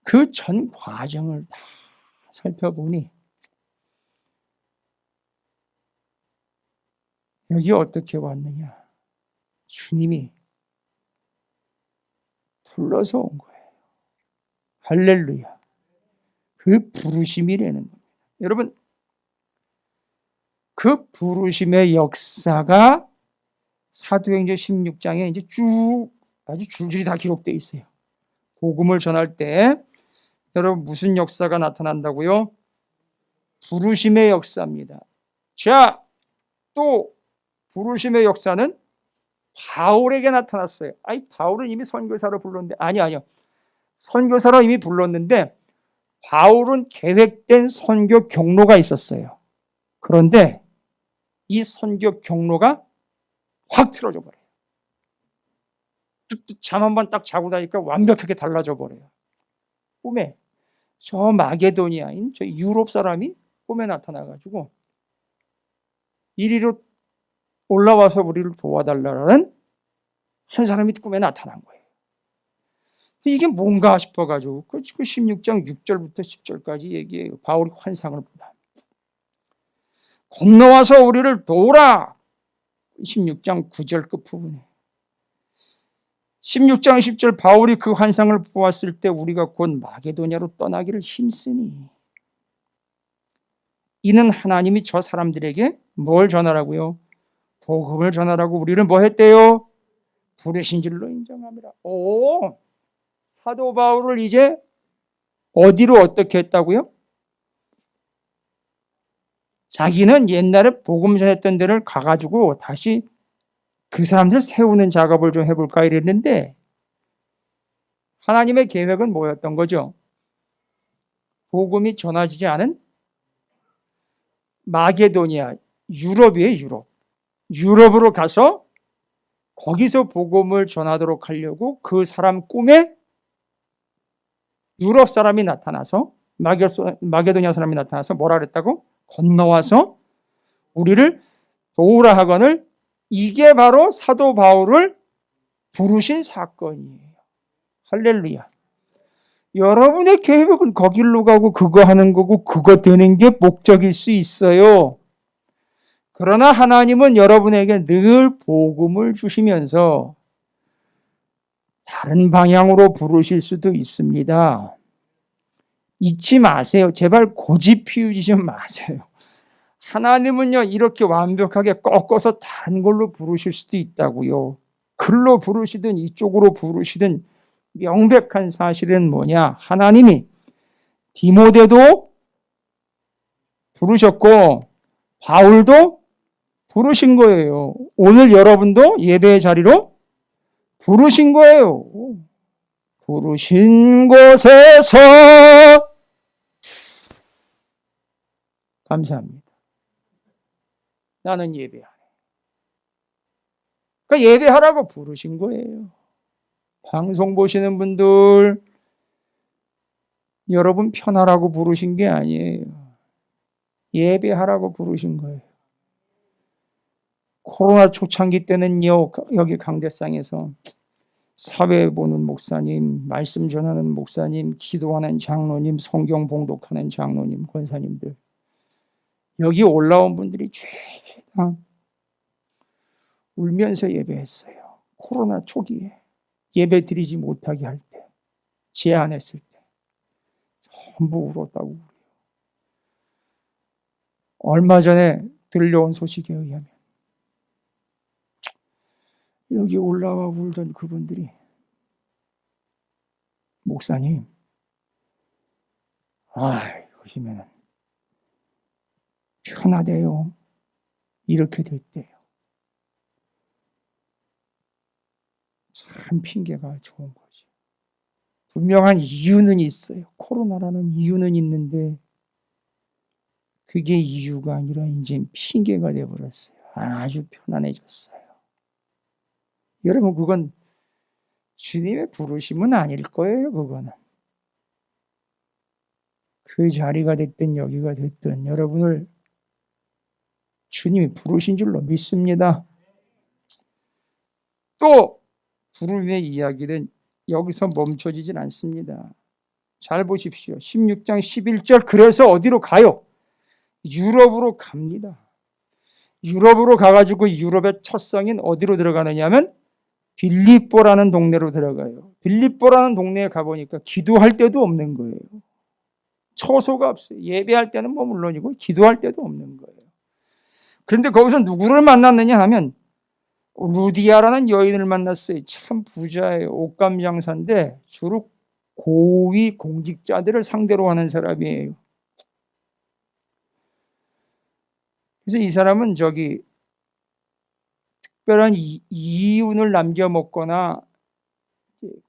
그 전 과정을 다 살펴보니 여기 어떻게 왔느냐? 주님이 불러서 온 거예요. 할렐루야. 그 부르심이라는 겁니다. 여러분, 그 부르심의 역사가 사도행전 16장에 이제 쭉 아주 줄줄이 다 기록되어 있어요. 복음을 전할 때 여러분 무슨 역사가 나타난다고요? 부르심의 역사입니다. 자, 또 부르심의 역사는 바울에게 나타났어요. 바울은 이미 선교사로 불렀는데 아니요. 선교사로 이미 불렀는데 바울은 계획된 선교 경로가 있었어요. 그런데 이 선교 경로가 확 틀어져 버려요. 잠 한 번 딱 자고 나니까 완벽하게 달라져 버려요. 꿈에 저 마게도니아인 저 유럽 사람이 꿈에 나타나가지고 이리로 올라와서 우리를 도와달라는 한 사람이 꿈에 나타난 거예요. 이게 뭔가 싶어가지고 그 16장 6절부터 10절까지 얘기해요. 바울이 환상을 보다. 건너와서 우리를 도우라. 16장 9절 끝부분에 16장 10절 바울이 그 환상을 보았을 때 우리가 곧 마게도냐로 떠나기를 힘쓰니 이는 하나님이 저 사람들에게 뭘 전하라고요? 복음을 전하라고 우리를 뭐 했대요? 부르신 줄로 인정합니다. 오, 사도 바울을 이제 어디로 어떻게 했다고요? 자기는 옛날에 복음 전했던 데를 가가지고 다시 그 사람들 세우는 작업을 좀 해볼까 이랬는데 하나님의 계획은 뭐였던 거죠? 복음이 전해지지 않은 마게도니아, 유럽이에요, 유럽. 유럽으로 가서 거기서 복음을 전하도록 하려고 그 사람 꿈에 유럽 사람이 나타나서 마게도니아 사람이 나타나서 뭐라 그랬다고? 건너와서 우리를 도우라 하거늘 이게 바로 사도 바울을 부르신 사건이에요. 할렐루야. 여러분의 계획은 거길로 가고 그거 하는 거고 그거 되는 게 목적일 수 있어요. 그러나 하나님은 여러분에게 늘 복음을 주시면서 다른 방향으로 부르실 수도 있습니다. 잊지 마세요. 제발 고집 피우지 좀 마세요. 하나님은요, 이렇게 완벽하게 꺾어서 다른 걸로 부르실 수도 있다고요. 글로 부르시든 이쪽으로 부르시든 명백한 사실은 뭐냐? 하나님이 디모데도 부르셨고 바울도 부르신 거예요. 오늘 여러분도 예배의 자리로 부르신 거예요. 부르신 곳에서 감사합니다. 나는 예배하네. 그러니까 예배하라고 부르신 거예요. 방송 보시는 분들 여러분 편하라고 부르신 게 아니에요. 예배하라고 부르신 거예요. 코로나 초창기 때는요, 여기 강대상에서 사회 보는 목사님, 말씀 전하는 목사님, 기도하는 장로님, 성경 봉독하는 장로님, 권사님들 여기 올라온 분들이 죄다 울면서 예배했어요. 코로나 초기에 예배 드리지 못하게 할 때, 제한했을 때 전부 울었다고. 얼마 전에 들려온 소식에 의하면 여기 올라와 울던 그분들이 목사님, 보시면은 편하대요. 이렇게 됐대요. 참 핑계가 좋은 거지. 분명한 이유는 있어요. 코로나라는 이유는 있는데 그게 이유가 아니라 이제 핑계가 돼버렸어요. 아주 편안해졌어요. 여러분 그건 주님의 부르심은 아닐 거예요. 그거는. 그 자리가 됐든 여기가 됐든 여러분을 주님이 부르신 줄로 믿습니다. 또 부름의 이야기는 여기서 멈춰지진 않습니다. 잘 보십시오. 16장 11절 그래서 어디로 가요? 유럽으로 갑니다. 유럽으로 가가지고 유럽의 첫 성인 어디로 들어가느냐 하면 빌립보라는 동네로 들어가요. 빌립보라는 동네에 가보니까 기도할 데도 없는 거예요. 처소가 없어요. 예배할 때는 뭐 물론이고 기도할 데도 없는 거예요. 그런데 거기서 누구를 만났느냐 하면 루디아라는 여인을 만났어요. 참 부자예요. 옷감 장사인데 주로 고위 공직자들을 상대로 하는 사람이에요. 그래서 이 사람은 특별한 이윤을 남겨 먹거나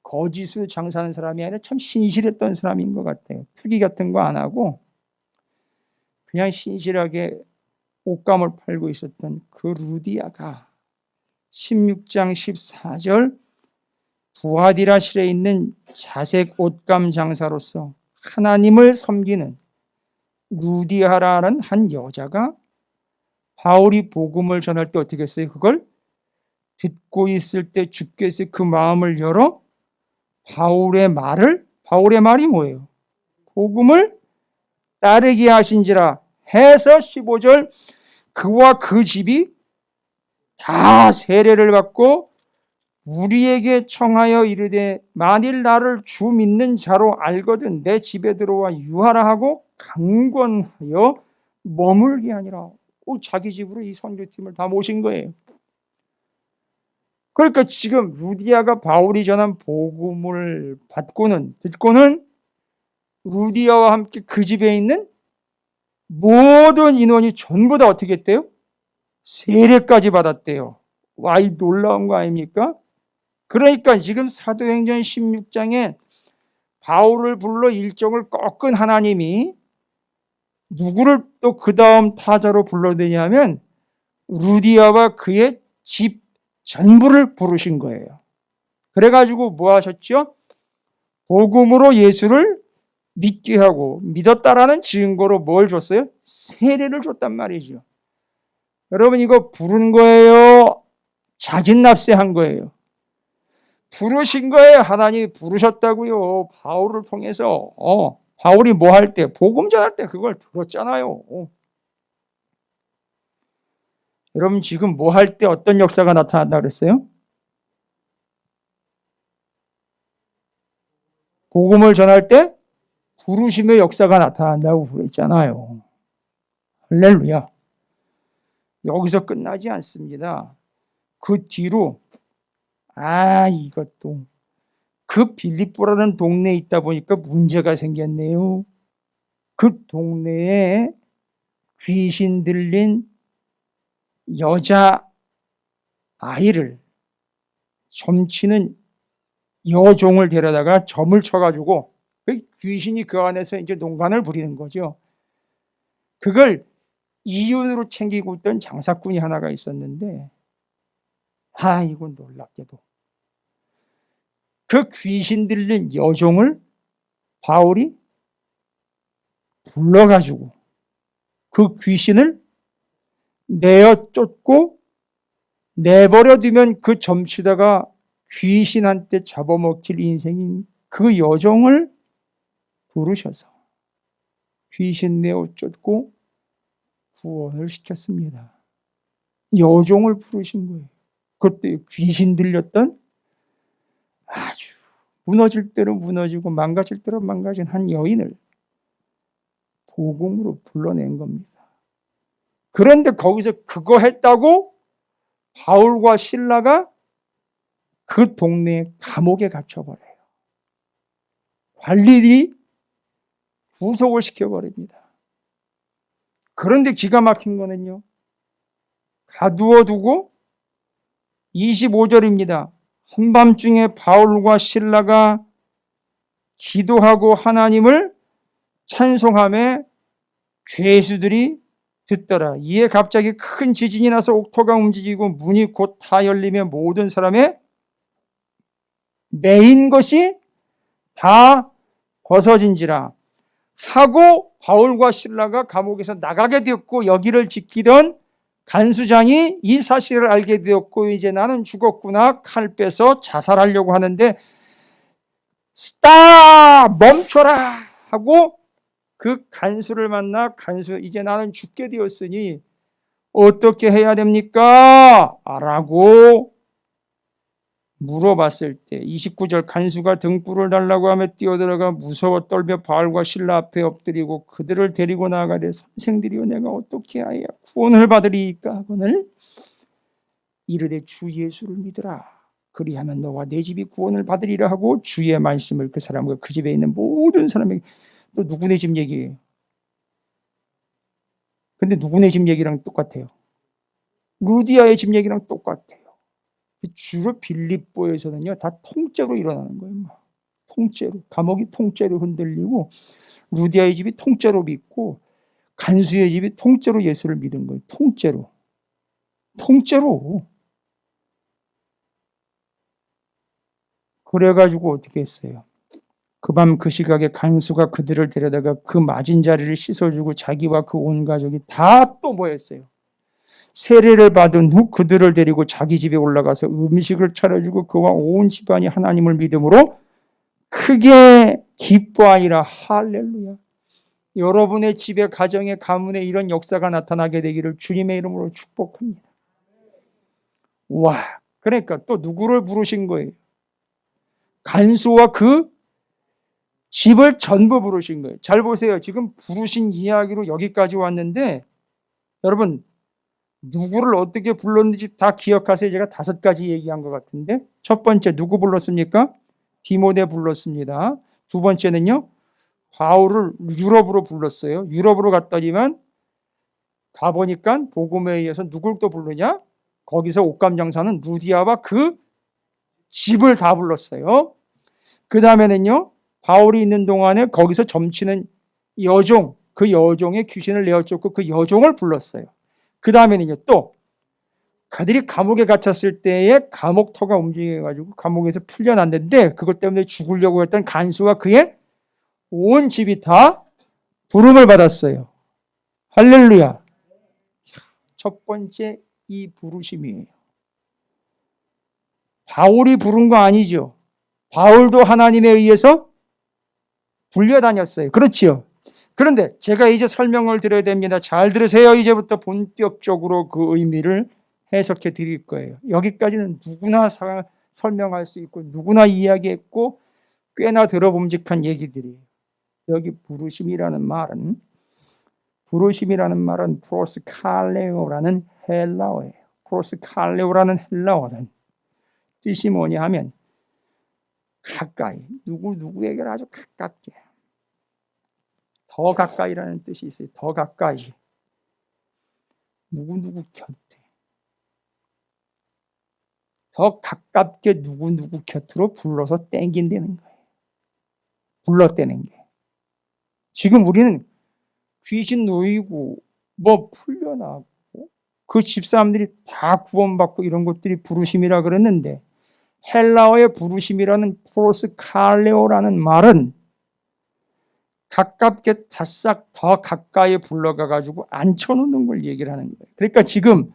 거짓으로 장사하는 사람이 아니라 참 신실했던 사람인 것 같아요. 투기 같은 거 안 하고 그냥 신실하게 옷감을 팔고 있었던 그 루디아가 16장 14절 두아디라실에 있는 자색 옷감 장사로서 하나님을 섬기는 루디아라는 한 여자가 바울이 복음을 전할 때 어떻게 했어요? 그걸 듣고 있을 때 주께서 그 마음을 열어 바울의 말이 뭐예요? 복음을 따르게 하신지라 해서 15절 그와 그 집이 다 세례를 받고 우리에게 청하여 이르되 만일 나를 주 믿는 자로 알거든 내 집에 들어와 유하라 하고 강권하여 머물게 하니라. 자기 집으로 이 선교팀을 다 모신 거예요. 그러니까 지금 루디아가 바울이 전한 복음을 듣고는 루디아와 함께 그 집에 있는 모든 인원이 전부 다 어떻게 했대요? 세례까지 받았대요. 와, 이 놀라운 거 아닙니까? 그러니까 지금 사도행전 16장에 바울을 불러 일정을 꺾은 하나님이 누구를 또 그 다음 타자로 불러대냐면 루디아와 그의 집 전부를 부르신 거예요. 그래가지고 뭐 하셨죠? 복음으로 예수를 믿게 하고 믿었다라는 증거로 뭘 줬어요? 세례를 줬단 말이죠. 여러분 이거 부른 거예요? 자진납세한 거예요? 부르신 거예요? 하나님이 부르셨다고요. 바울을 통해서 바울이 뭐 할 때? 복음 전할 때 그걸 들었잖아요. 여러분 지금 뭐 할 때 어떤 역사가 나타난다 그랬어요? 복음을 전할 때 부르심의 역사가 나타난다고 그랬잖아요. 할렐루야. 여기서 끝나지 않습니다. 그 뒤로 이것도 그 빌립보라는 동네에 있다 보니까 문제가 생겼네요. 그 동네에 귀신 들린 여자 아이를 점치는 여종을 데려다가 점을 쳐가지고 귀신이 그 안에서 이제 농간을 부리는 거죠. 그걸 이윤으로 챙기고 있던 장사꾼이 하나가 있었는데 이건 놀랍게도 그 귀신 들린 여종을 바울이 불러가지고 그 귀신을 내어 쫓고 내버려 두면 그 점치다가 귀신한테 잡아먹힐 인생인 그 여종을 부르셔서 귀신 내어 쫓고 구원을 시켰습니다. 여종을 부르신 거예요. 그때 귀신 들렸던 아주 무너질 대로 무너지고 망가질 대로 망가진 한 여인을 복음으로 불러낸 겁니다. 그런데 거기서 그거 했다고 바울과 실라가 그 동네 감옥에 갇혀버려요. 관리들이 구속을 시켜버립니다. 그런데 기가 막힌 거는요, 가두어두고 25절입니다. 한밤중에 바울과 실라가 기도하고 하나님을 찬송하며 죄수들이 듣더라. 이에 갑자기 큰 지진이 나서 옥토가 움직이고 문이 곧 다 열리며 모든 사람의 매인 것이 다 벗어진지라 하고 바울과 실라가 감옥에서 나가게 되었고 여기를 지키던 간수장이 이 사실을 알게 되었고 이제 나는 죽었구나 칼 빼서 자살하려고 하는데 스탑 멈춰라 하고 그 간수를 만나 이제 나는 죽게 되었으니 어떻게 해야 됩니까? 라고 물어봤을 때 29절 간수가 등불을 달라고 하며 뛰어들어가 무서워 떨며 바울과 실라 앞에 엎드리고 그들을 데리고 나아가되 선생들이여 내가 어떻게 하여 구원을 받으리이까 하거늘 이르되 주 예수를 믿으라 그리하면 너와 내 집이 구원을 받으리라 하고 주의 말씀을 그 사람과 그 집에 있는 모든 사람에게 또 누구네 집 얘기예요. 근데 누구네 집 얘기랑 똑같아요. 루디아의 집 얘기랑 똑같아요. 주로 빌립보에서는요, 다 통째로 일어나는 거예요. 통째로. 감옥이 통째로 흔들리고, 루디아의 집이 통째로 믿고, 간수의 집이 통째로 예수를 믿은 거예요. 통째로. 통째로. 그래가지고 어떻게 했어요? 그 밤 그 시각에 간수가 그들을 데려다가 그 맞은 자리를 씻어주고 자기와 그 온 가족이 다 또 뭐 했어요? 세례를 받은 후 그들을 데리고 자기 집에 올라가서 음식을 차려주고 그와 온 집안이 하나님을 믿음으로 크게 기뻐하니라. 할렐루야. 여러분의 집에, 가정에, 가문에 이런 역사가 나타나게 되기를 주님의 이름으로 축복합니다. 와, 그러니까 또 누구를 부르신 거예요? 간수와 그 집을 전부 부르신 거예요. 잘 보세요. 지금 부르신 이야기로 여기까지 왔는데 여러분 누구를 어떻게 불렀는지 다 기억하세요? 제가 5가지 얘기한 것 같은데 첫 번째 누구 불렀습니까? 디모데 불렀습니다. 두 번째는요. 바울을 유럽으로 불렀어요. 유럽으로 갔더니만 가보니까 복음에 의해서 누굴 또 부르냐? 거기서 옷감장사는 루디아와 그 집을 다 불렀어요. 그 다음에는요. 바울이 있는 동안에 거기서 점치는 여종, 그 여종의 귀신을 내어쫓고 그 여종을 불렀어요. 그 다음에는요. 또 그들이 감옥에 갇혔을 때에 감옥터가 움직여가지고 감옥에서 풀려났는데 그것 때문에 죽으려고 했던 간수와 그의 온 집이 다 부름을 받았어요. 할렐루야. 첫 번째 이 부르심이에요. 바울이 부른 거 아니죠. 바울도 하나님에 의해서 불려다녔어요. 그렇지요. 그런데 제가 이제 설명을 드려야 됩니다. 잘 들으세요. 이제부터 본격적으로 그 의미를 해석해 드릴 거예요. 여기까지는 누구나 설명할 수 있고 누구나 이야기했고 꽤나 들어봄직한 얘기들이에요. 여기 부르심이라는 말은 프로스칼레오라는 헬라어예요. 프로스칼레오라는 헬라어는 뜻이 뭐냐 하면 가까이, 누구에게 아주 가깝게, 더 가까이라는 뜻이 있어요. 더 가까이, 누구 곁에, 더 가깝게 누구 곁으로 불러서 땡긴다는 거예요. 불러대는 게. 지금 우리는 귀신 놓이고 뭐 풀려나고 그 집사람들이 다 구원받고 이런 것들이 부르심이라 그랬는데 헬라어의 부르심이라는 프로스칼레오라는 말은 가깝게 다싹 더 가까이 불러가가지고 앉혀놓는 걸 얘기를 하는 거예요. 그러니까 지금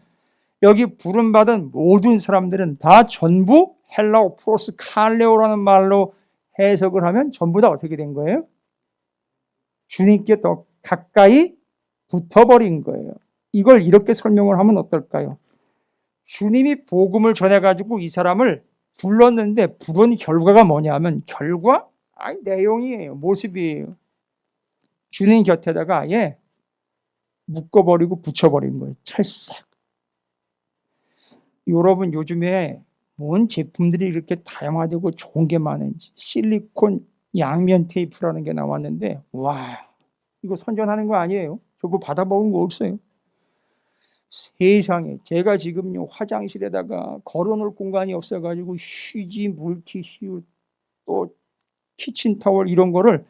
여기 부름받은 모든 사람들은 다 전부 헬라어 프로스칼레오라는 말로 해석을 하면 전부 다 어떻게 된 거예요? 주님께 더 가까이 붙어버린 거예요. 이걸 이렇게 설명을 하면 어떨까요? 주님이 복음을 전해가지고 이 사람을 불렀는데 부른 결과가 뭐냐면 내용이에요. 모습이에요. 주님 곁에다가 아예 묶어버리고 붙여버린 거예요. 찰싹. 여러분 요즘에 뭔 제품들이 이렇게 다양화되고 좋은 게 많은지 실리콘 양면 테이프라는 게 나왔는데 와 이거 선전하는 거 아니에요? 저거 받아먹은 거 없어요. 세상에 제가 지금요 화장실에다가 걸어놓을 공간이 없어가지고 휴지, 물티슈, 또 키친타월 이런 거를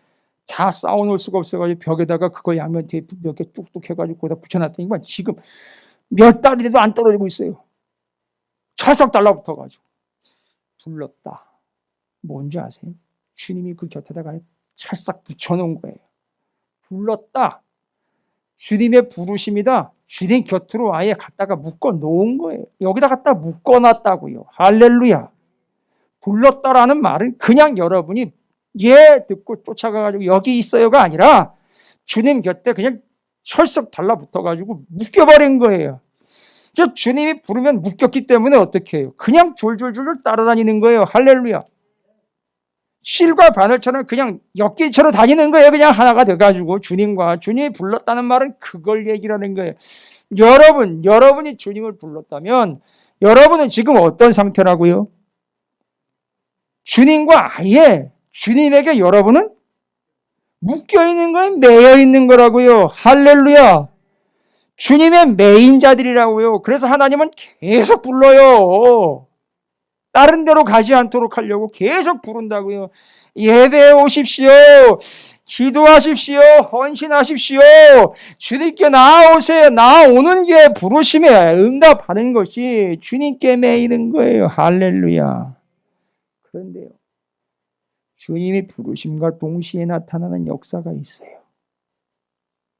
다 쌓아놓을 수가 없어가지고 벽에다가 그거 양면 테이프 몇 개 뚝뚝 해가지고 거기다 붙여놨더니만 지금 몇 달이 돼도 안 떨어지고 있어요. 찰싹 달라붙어가지고. 불렀다. 뭔지 아세요? 주님이 그 곁에다가 찰싹 붙여놓은 거예요. 불렀다. 주님의 부르심이다. 주님 곁으로 아예 갖다가 묶어 놓은 거예요. 여기다 갖다 묶어 놨다고요. 할렐루야. 불렀다라는 말은 그냥 여러분이 듣고 쫓아가가지고 여기 있어요가 아니라 주님 곁에 그냥 철썩 달라붙어가지고 묶여버린 거예요. 주님이 부르면 묶였기 때문에 어떻게 해요? 그냥 졸졸졸 따라다니는 거예요. 할렐루야. 실과 바늘처럼 그냥 엮기처럼 다니는 거예요. 그냥 하나가 돼가지고 주님이 불렀다는 말은 그걸 얘기하는 거예요. 여러분이 주님을 불렀다면 여러분은 지금 어떤 상태라고요? 주님과 아예 주님에게 여러분은 묶여있는 거예요. 매여있는 거라고요. 할렐루야. 주님의 메인자들이라고요. 그래서 하나님은 계속 불러요. 다른 데로 가지 않도록 하려고 계속 부른다고요. 예배에 오십시오. 기도하십시오. 헌신하십시오. 주님께 나아오세요. 나아오는 게 부르심에 응답하는 것이 주님께 매이는 거예요. 할렐루야. 그런데요, 주님이 부르심과 동시에 나타나는 역사가 있어요.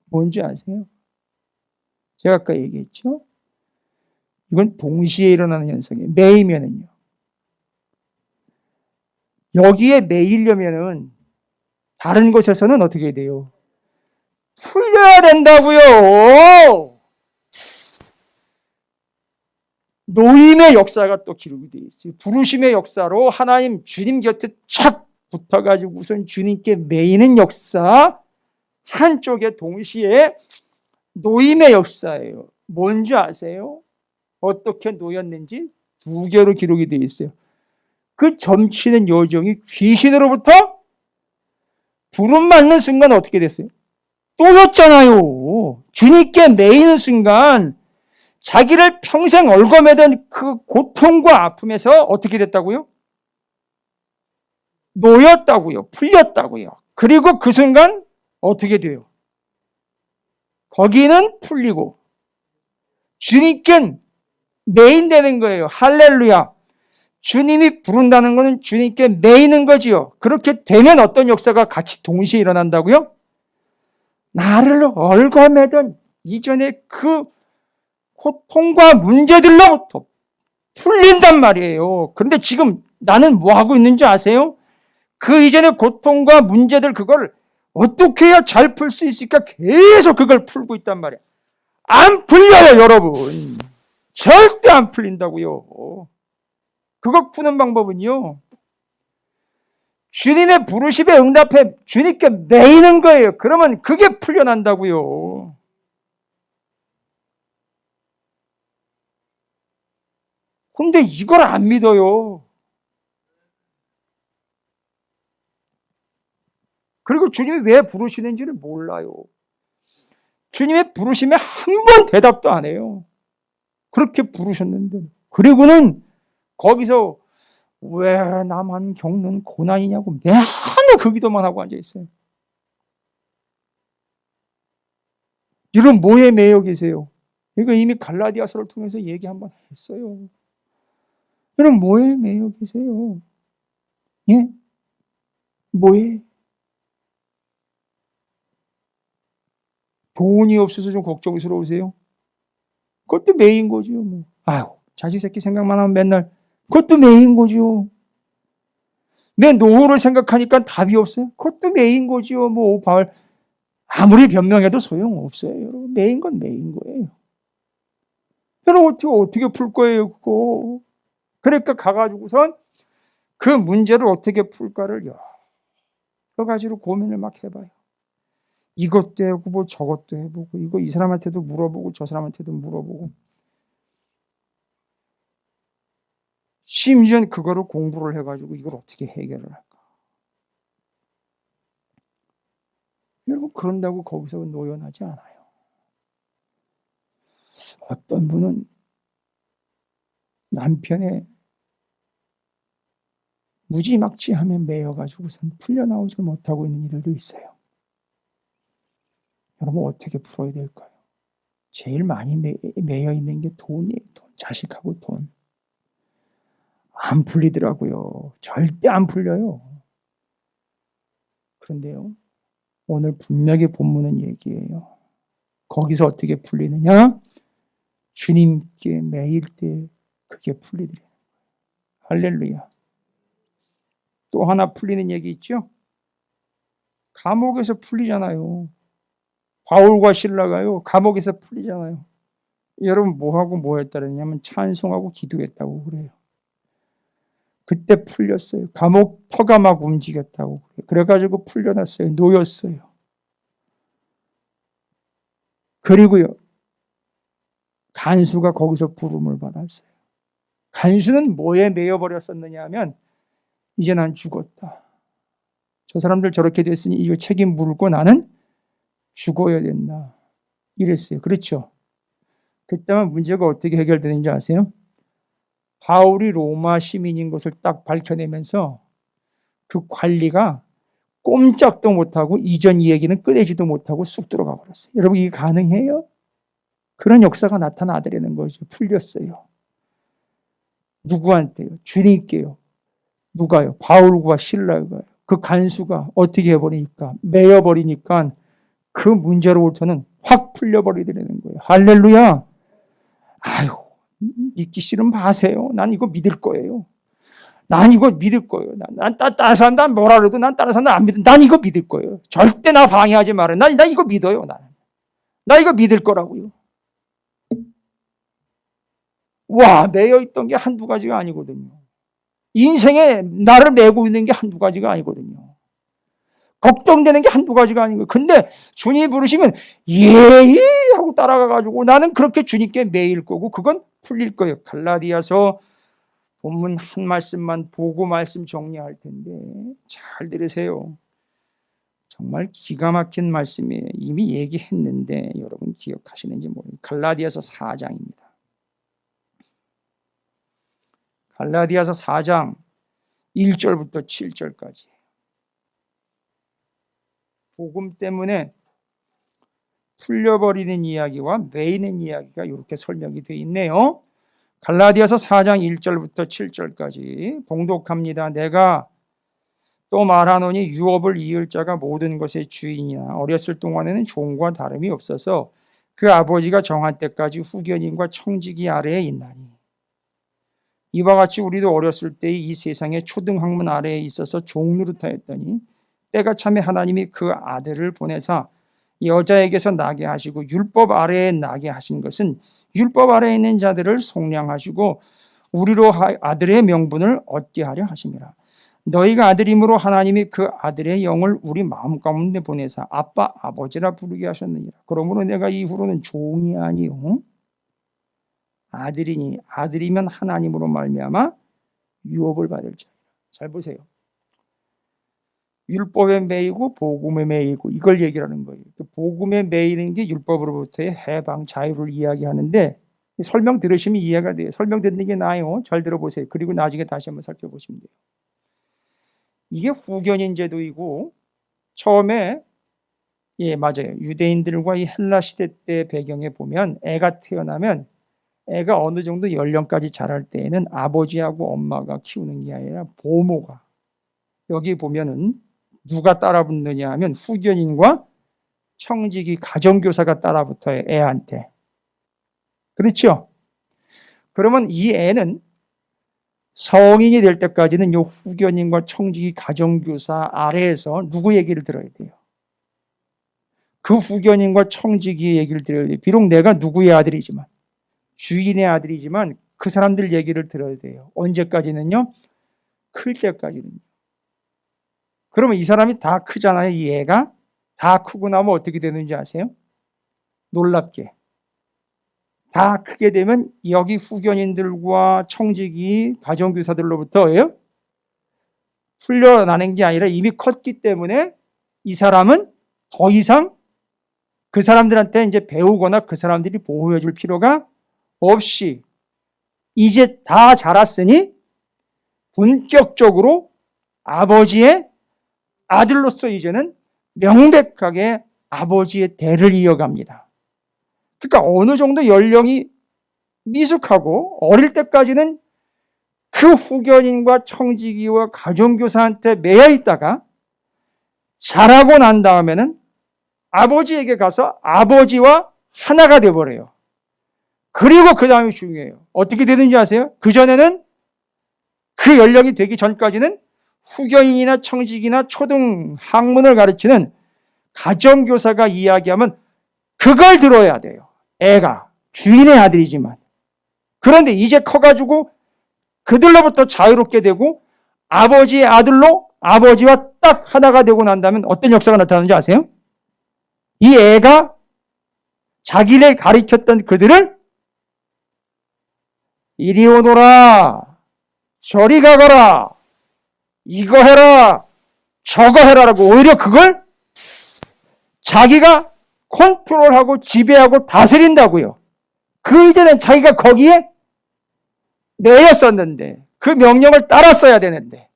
뭔지 아세요? 제가 아까 얘기했죠? 이건 동시에 일어나는 현상이에요. 매이면은요. 여기에 매이려면은 다른 곳에서는 어떻게 돼요? 풀려야 된다고요. 노임의 역사가 또 기록이 되어 있어요. 부르심의 역사로 하나님 주님 곁에 착 붙어가지고 우선 주님께 매이는 역사, 한쪽에 동시에 노임의 역사예요. 뭔지 아세요? 어떻게 놓였는지 두 개로 기록이 되어 있어요. 그 점치는 여정이 귀신으로부터 부름 맞는 순간 어떻게 됐어요? 또였잖아요. 주님께 매이는 순간 자기를 평생 얽어매던 그 고통과 아픔에서 어떻게 됐다고요? 놓였다고요. 풀렸다고요. 그리고 그 순간 어떻게 돼요? 거기는 풀리고 주님께 매인되는 거예요. 할렐루야. 주님이 부른다는 것은 주님께 매이는 거지요. 그렇게 되면 어떤 역사가 같이 동시에 일어난다고요? 나를 얽어매던 이전의 그 고통과 문제들로부터 풀린단 말이에요. 그런데 지금 나는 뭐 하고 있는지 아세요? 그 이전의 고통과 문제들 그걸 어떻게 해야 잘 풀 수 있을까? 계속 그걸 풀고 있단 말이에요. 안 풀려요, 여러분. 절대 안 풀린다고요. 그거 푸는 방법은요, 주님의 부르심에 응답해 주님께 매이는 거예요. 그러면 그게 풀려난다고요. 근데 이걸 안 믿어요. 그리고 주님이 왜 부르시는지를 몰라요. 주님의 부르심에 한 번 대답도 안 해요. 그렇게 부르셨는데. 그리고는 거기서 왜 나만 겪는 고난이냐고 맨날 그 기도만 하고 앉아있어요. 여러분 뭐에 매여 계세요? 이거 이미 갈라디아서를 통해서 얘기 한번 했어요. 여러분 뭐에 매여 계세요? 예? 뭐에? 돈이 없어서 좀 걱정스러우세요? 그것도 매인 거죠. 뭐. 아유, 자식 새끼 생각만 하면 맨날 그것도 매인 거죠. 내 노후를 생각하니까 답이 없어요. 그것도 매인 거죠. 뭐 아무리 변명해도 소용없어요. 여러분 매인 건 매인 거예요. 여러분 어떻게 풀 거예요, 그거? 그러니까 가가지고선 그 문제를 어떻게 풀까를 여러 가지로 고민을 막 해봐요. 이것도 해보고 저것도 해보고 이거 이 사람한테도 물어보고 저 사람한테도 물어보고 심지어는 그거를 공부를 해가지고 이걸 어떻게 해결을 할까. 여러분 그런다고 거기서 노연하지 않아요. 어떤 분은 남편의 무지막지함에 매여가지고선 풀려나오지 못하고 있는 이들도 있어요. 여러분 어떻게 풀어야 될까요? 제일 많이 매여 있는 게 돈이에요. 돈. 자식하고 돈. 안 풀리더라고요. 절대 안 풀려요. 그런데요, 오늘 분명히 본문은 얘기해요. 거기서 어떻게 풀리느냐? 주님께 매일 때 그게 풀리더래요. 할렐루야. 또 하나 풀리는 얘기 있죠? 감옥에서 풀리잖아요. 바울과 실라가요, 감옥에서 풀리잖아요. 여러분 뭐하고 뭐 했다냐면 찬송하고 기도했다고 그래요. 그때 풀렸어요. 감옥 터가 막 움직였다고 그래요. 그래가지고 풀려났어요. 놓였어요. 그리고요, 간수가 거기서 부름을 받았어요. 간수는 뭐에 매여버렸었느냐 하면 이제 난 죽었다. 저 사람들 저렇게 됐으니 이거 책임 물고 나는 죽어야 된다. 이랬어요. 그렇죠? 그때만 문제가 어떻게 해결되는지 아세요? 바울이 로마 시민인 것을 딱 밝혀내면서 그 관리가 꼼짝도 못하고 이전 이야기는 꺼내지도 못하고 쑥 들어가 버렸어요. 여러분, 이게 가능해요? 그런 역사가 나타나더라는 거죠. 풀렸어요. 누구한테요? 주님께요. 누가요? 바울과 실라가요. 그 간수가 어떻게 해버리니까, 매여버리니까 그 문제로부터는 확 풀려버리더라는 거예요. 할렐루야! 아유, 믿기 싫으면 마세요. 난 이거 믿을 거예요. 난 이거 믿을 거예요. 다른 사람 뭐라 그래도 난 다른 사람 안 믿어. 난 이거 믿을 거예요. 절대 나 방해하지 말아요. 나 이거 믿어요. 나 이거 믿을 거라고요. 와, 매여있던 게 한두 가지가 아니거든요. 인생에 나를 메고 있는 게 한두 가지가 아니거든요. 걱정되는 게 한두 가지가 아닌 거예요. 근데 주님이 부르시면 예 하고 따라가가지고 나는 그렇게 주님께 매일 거고 그건 풀릴 거예요. 갈라디아서 본문 한 말씀만 보고 말씀 정리할 텐데 잘 들으세요. 정말 기가 막힌 말씀이에요. 이미 얘기했는데 여러분 기억하시는지 모르겠어요. 갈라디아서 4장입니다. 갈라디아서 4장 1절부터 7절까지. 복음 때문에 풀려버리는 이야기와 매이는 이야기가 이렇게 설명이 되어 있네요. 갈라디아서 4장 1절부터 7절까지 봉독합니다. 내가 또 말하노니 유업을 이을 자가 모든 것의 주인이나 어렸을 동안에는 종과 다름이 없어서 그 아버지가 정한 때까지 후견인과 청지기 아래에 있나니 이와 같이 우리도 어렸을 때의 이 세상의 초등학문 아래에 있어서 종 노릇하였더니 때가 참에 하나님이 그 아들을 보내사 여자에게서 나게 하시고 율법 아래에 나게 하신 것은 율법 아래에 있는 자들을 속량하시고 우리로 아들의 명분을 얻게 하려 하심이라. 너희가 아들임으로 하나님이 그 아들의 영을 우리 마음 가운데 보내사 아빠 아버지라 부르게 하셨느니라. 그러므로 내가 이후로는 종이 아니요 아들이니 아들이면 하나님으로 말미암아 유업을 받을 자니라. 잘 보세요. 율법에 매이고 복음에 매이고 이걸 얘기하는 거예요. 복음에 매이는 게 율법으로부터의 해방, 자유를 이야기하는데 설명 들으시면 이해가 돼요. 설명 듣는 게 나아요. 잘 들어보세요. 그리고 나중에 다시 한번 살펴보시면 돼요. 이게 후견인 제도이고 처음에 맞아요. 유대인들과 이 헬라 시대 때 배경에 보면 애가 태어나면 애가 어느 정도 연령까지 자랄 때에는 아버지하고 엄마가 키우는 게 아니라 보모가 여기 보면은 누가 따라붙느냐 하면 후견인과 청지기 가정교사가 따라붙어요. 애한테. 그렇죠? 그러면 이 애는 성인이 될 때까지는 이 후견인과 청지기 가정교사 아래에서 누구 얘기를 들어야 돼요? 그 후견인과 청지기의 얘기를 들어야 돼요. 비록 내가 누구의 아들이지만 주인의 아들이지만 그 사람들 얘기를 들어야 돼요. 언제까지는요? 클 때까지는요. 그러면 이 사람이 다 크잖아요. 이 애가 다 크고 나면 어떻게 되는지 아세요? 놀랍게 다 크게 되면 여기 후견인들과 청지기 가정교사들로부터예요. 풀려나는 게 아니라 이미 컸기 때문에 이 사람은 더 이상 그 사람들한테 이제 배우거나 그 사람들이 보호해 줄 필요가 없이 이제 다 자랐으니 본격적으로 아버지의 아들로서 이제는 명백하게 아버지의 대를 이어갑니다. 그러니까 어느 정도 연령이 미숙하고 어릴 때까지는 그 후견인과 청지기와 가정교사한테 매여 있다가 자라고 난 다음에는 아버지에게 가서 아버지와 하나가 되어버려요. 그리고 그 다음이 중요해요. 어떻게 되는지 아세요? 그전에는 그 연령이 되기 전까지는 후견인이나 청지기나 초등 학문을 가르치는 가정교사가 이야기하면 그걸 들어야 돼요. 애가 주인의 아들이지만. 그런데 이제 커가지고 그들로부터 자유롭게 되고 아버지의 아들로 아버지와 딱 하나가 되고 난다면 어떤 역사가 나타나는지 아세요? 이 애가 자기를 가리켰던 그들을 이리 오너라, 저리 가거라, 이거 해라, 저거 해라라고 오히려 그걸 자기가 컨트롤하고 지배하고 다스린다고요. 그 이전엔 자기가 거기에 매였었는데 그 명령을 따랐어야 되는데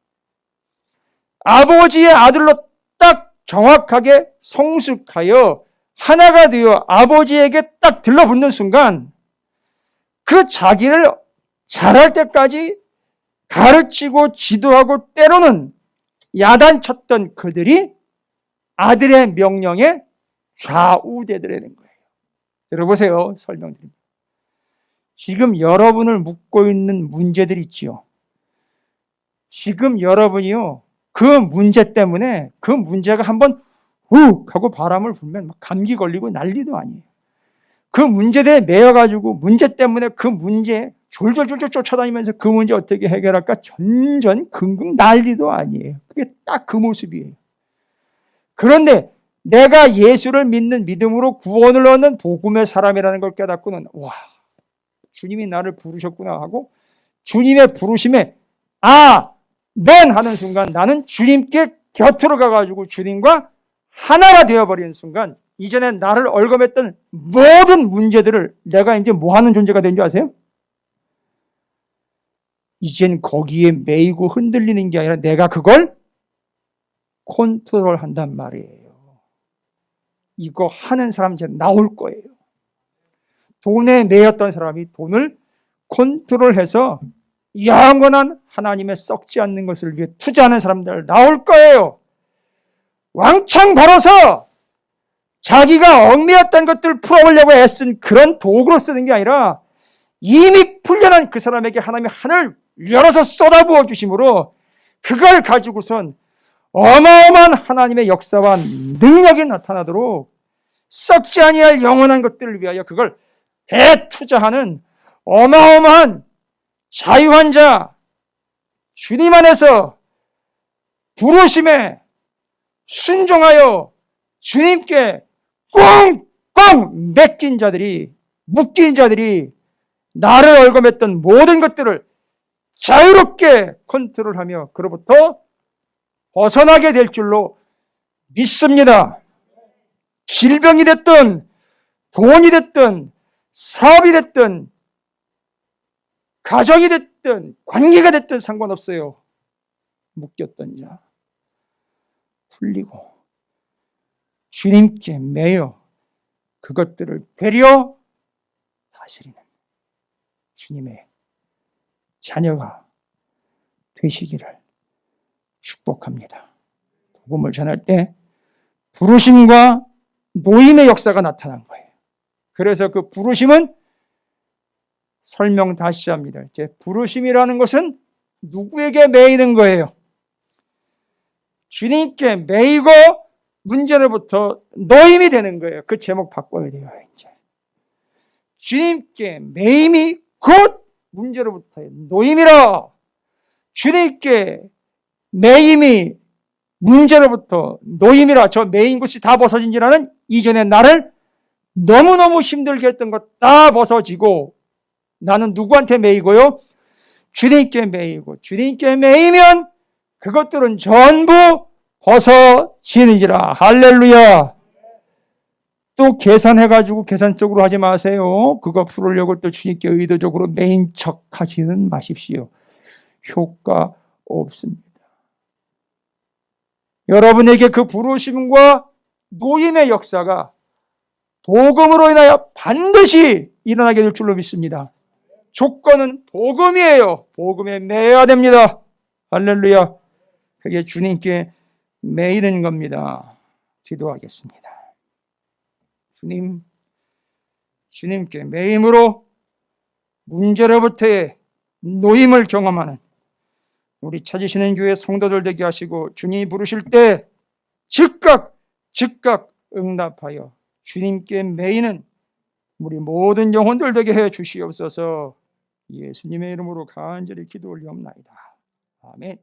아버지의 아들로 딱 정확하게 성숙하여 하나가 되어 아버지에게 딱 들러붙는 순간 그 자기를 자랄 때까지 가르치고 지도하고 때로는 야단쳤던 그들이 아들의 명령에 좌우되더라는 거예요. 들어보세요. 설명드립니다. 지금 여러분을 묶고 있는 문제들 있지요. 지금 여러분이요. 그 문제 때문에 그 문제가 한번 훅 하고 바람을 불면 막 감기 걸리고 난리도 아니에요. 그 문제에 매여가지고 문제 때문에 그 문제 졸졸졸졸 쫓아다니면서 그 문제 어떻게 해결할까 전전긍긍 난리도 아니에요. 그게 딱 그 모습이에요. 그런데 내가 예수를 믿는 믿음으로 구원을 얻는 복음의 사람이라는 걸 깨닫고는 와, 주님이 나를 부르셨구나 하고 주님의 부르심에 아멘 하는 순간 나는 주님께 곁으로 가가지고 주님과 하나가 되어버리는 순간 이전에 나를 얽어맸던 모든 문제들을 내가 이제 뭐 하는 존재가 된 줄 아세요? 이젠 거기에 매이고 흔들리는 게 아니라 내가 그걸 컨트롤한단 말이에요. 이거 하는 사람 이제 나올 거예요. 돈에 매였던 사람이 돈을 컨트롤해서 영원한 하나님의 썩지 않는 것을 위해 투자하는 사람들 나올 거예요. 왕창 벌어서 자기가 얽매였던 것들을 풀어보려고 애쓴 그런 도구로 쓰는 게 아니라 이미 풀려난 그 사람에게 하나님이 하늘을 열어서 쏟아부어 주심으로 그걸 가지고선 어마어마한 하나님의 역사와 능력이 나타나도록 썩지 아니할 영원한 것들을 위하여 그걸 대투자하는 어마어마한 자유한 자, 주님 안에서 부르심에 순종하여 주님께 꽁꽁 맡긴 자들이, 묶인 자들이 나를 얽어맸던 모든 것들을 자유롭게 컨트롤하며 그로부터 벗어나게 될 줄로 믿습니다. 질병이 됐든 돈이 됐든 사업이 됐든 가정이 됐든 관계가 됐든 상관없어요. 묶였던 자 풀리고 주님께 매여 그것들을 되려 다스리는 주님의 자녀가 되시기를 축복합니다. 복음을 전할 때 부르심과 노임의 역사가 나타난 거예요. 그래서 그 부르심은 설명 다시 합니다. 이제 부르심이라는 것은 누구에게 매이는 거예요? 주님께 매이고 문제로부터 노임이 되는 거예요. 그 제목 바꿔야 돼요. 이제 주님께 매임이 곧 문제로부터의 노임이라. 주님께 매임이 문제로부터 노임이라. 저 매인 것이 다 벗어진지라는 이전에 나를 너무너무 힘들게 했던 것 다 벗어지고 나는 누구한테 매이고요? 주님께 매이고 주님께 매이면 그것들은 전부 벗어지는지라. 할렐루야. 또 계산해가지고 계산적으로 하지 마세요. 그거 풀으려고 또 주님께 의도적으로 매인 척 하지는 마십시오. 효과 없습니다. 여러분에게 그 부르심과 노임의 역사가 복음으로 인하여 반드시 일어나게 될 줄로 믿습니다. 조건은 복음이에요. 복음에 매여야 됩니다. 할렐루야. 그게 주님께 매이는 겁니다. 기도하겠습니다. 주님께 매임으로 문제로부터의 노임을 경험하는 우리 찾으시는 교회 성도들 되게 하시고 주님이 부르실 때 즉각 응답하여 주님께 매이는 우리 모든 영혼들 되게 해 주시옵소서. 예수님의 이름으로 간절히 기도 올리옵나이다. 아멘.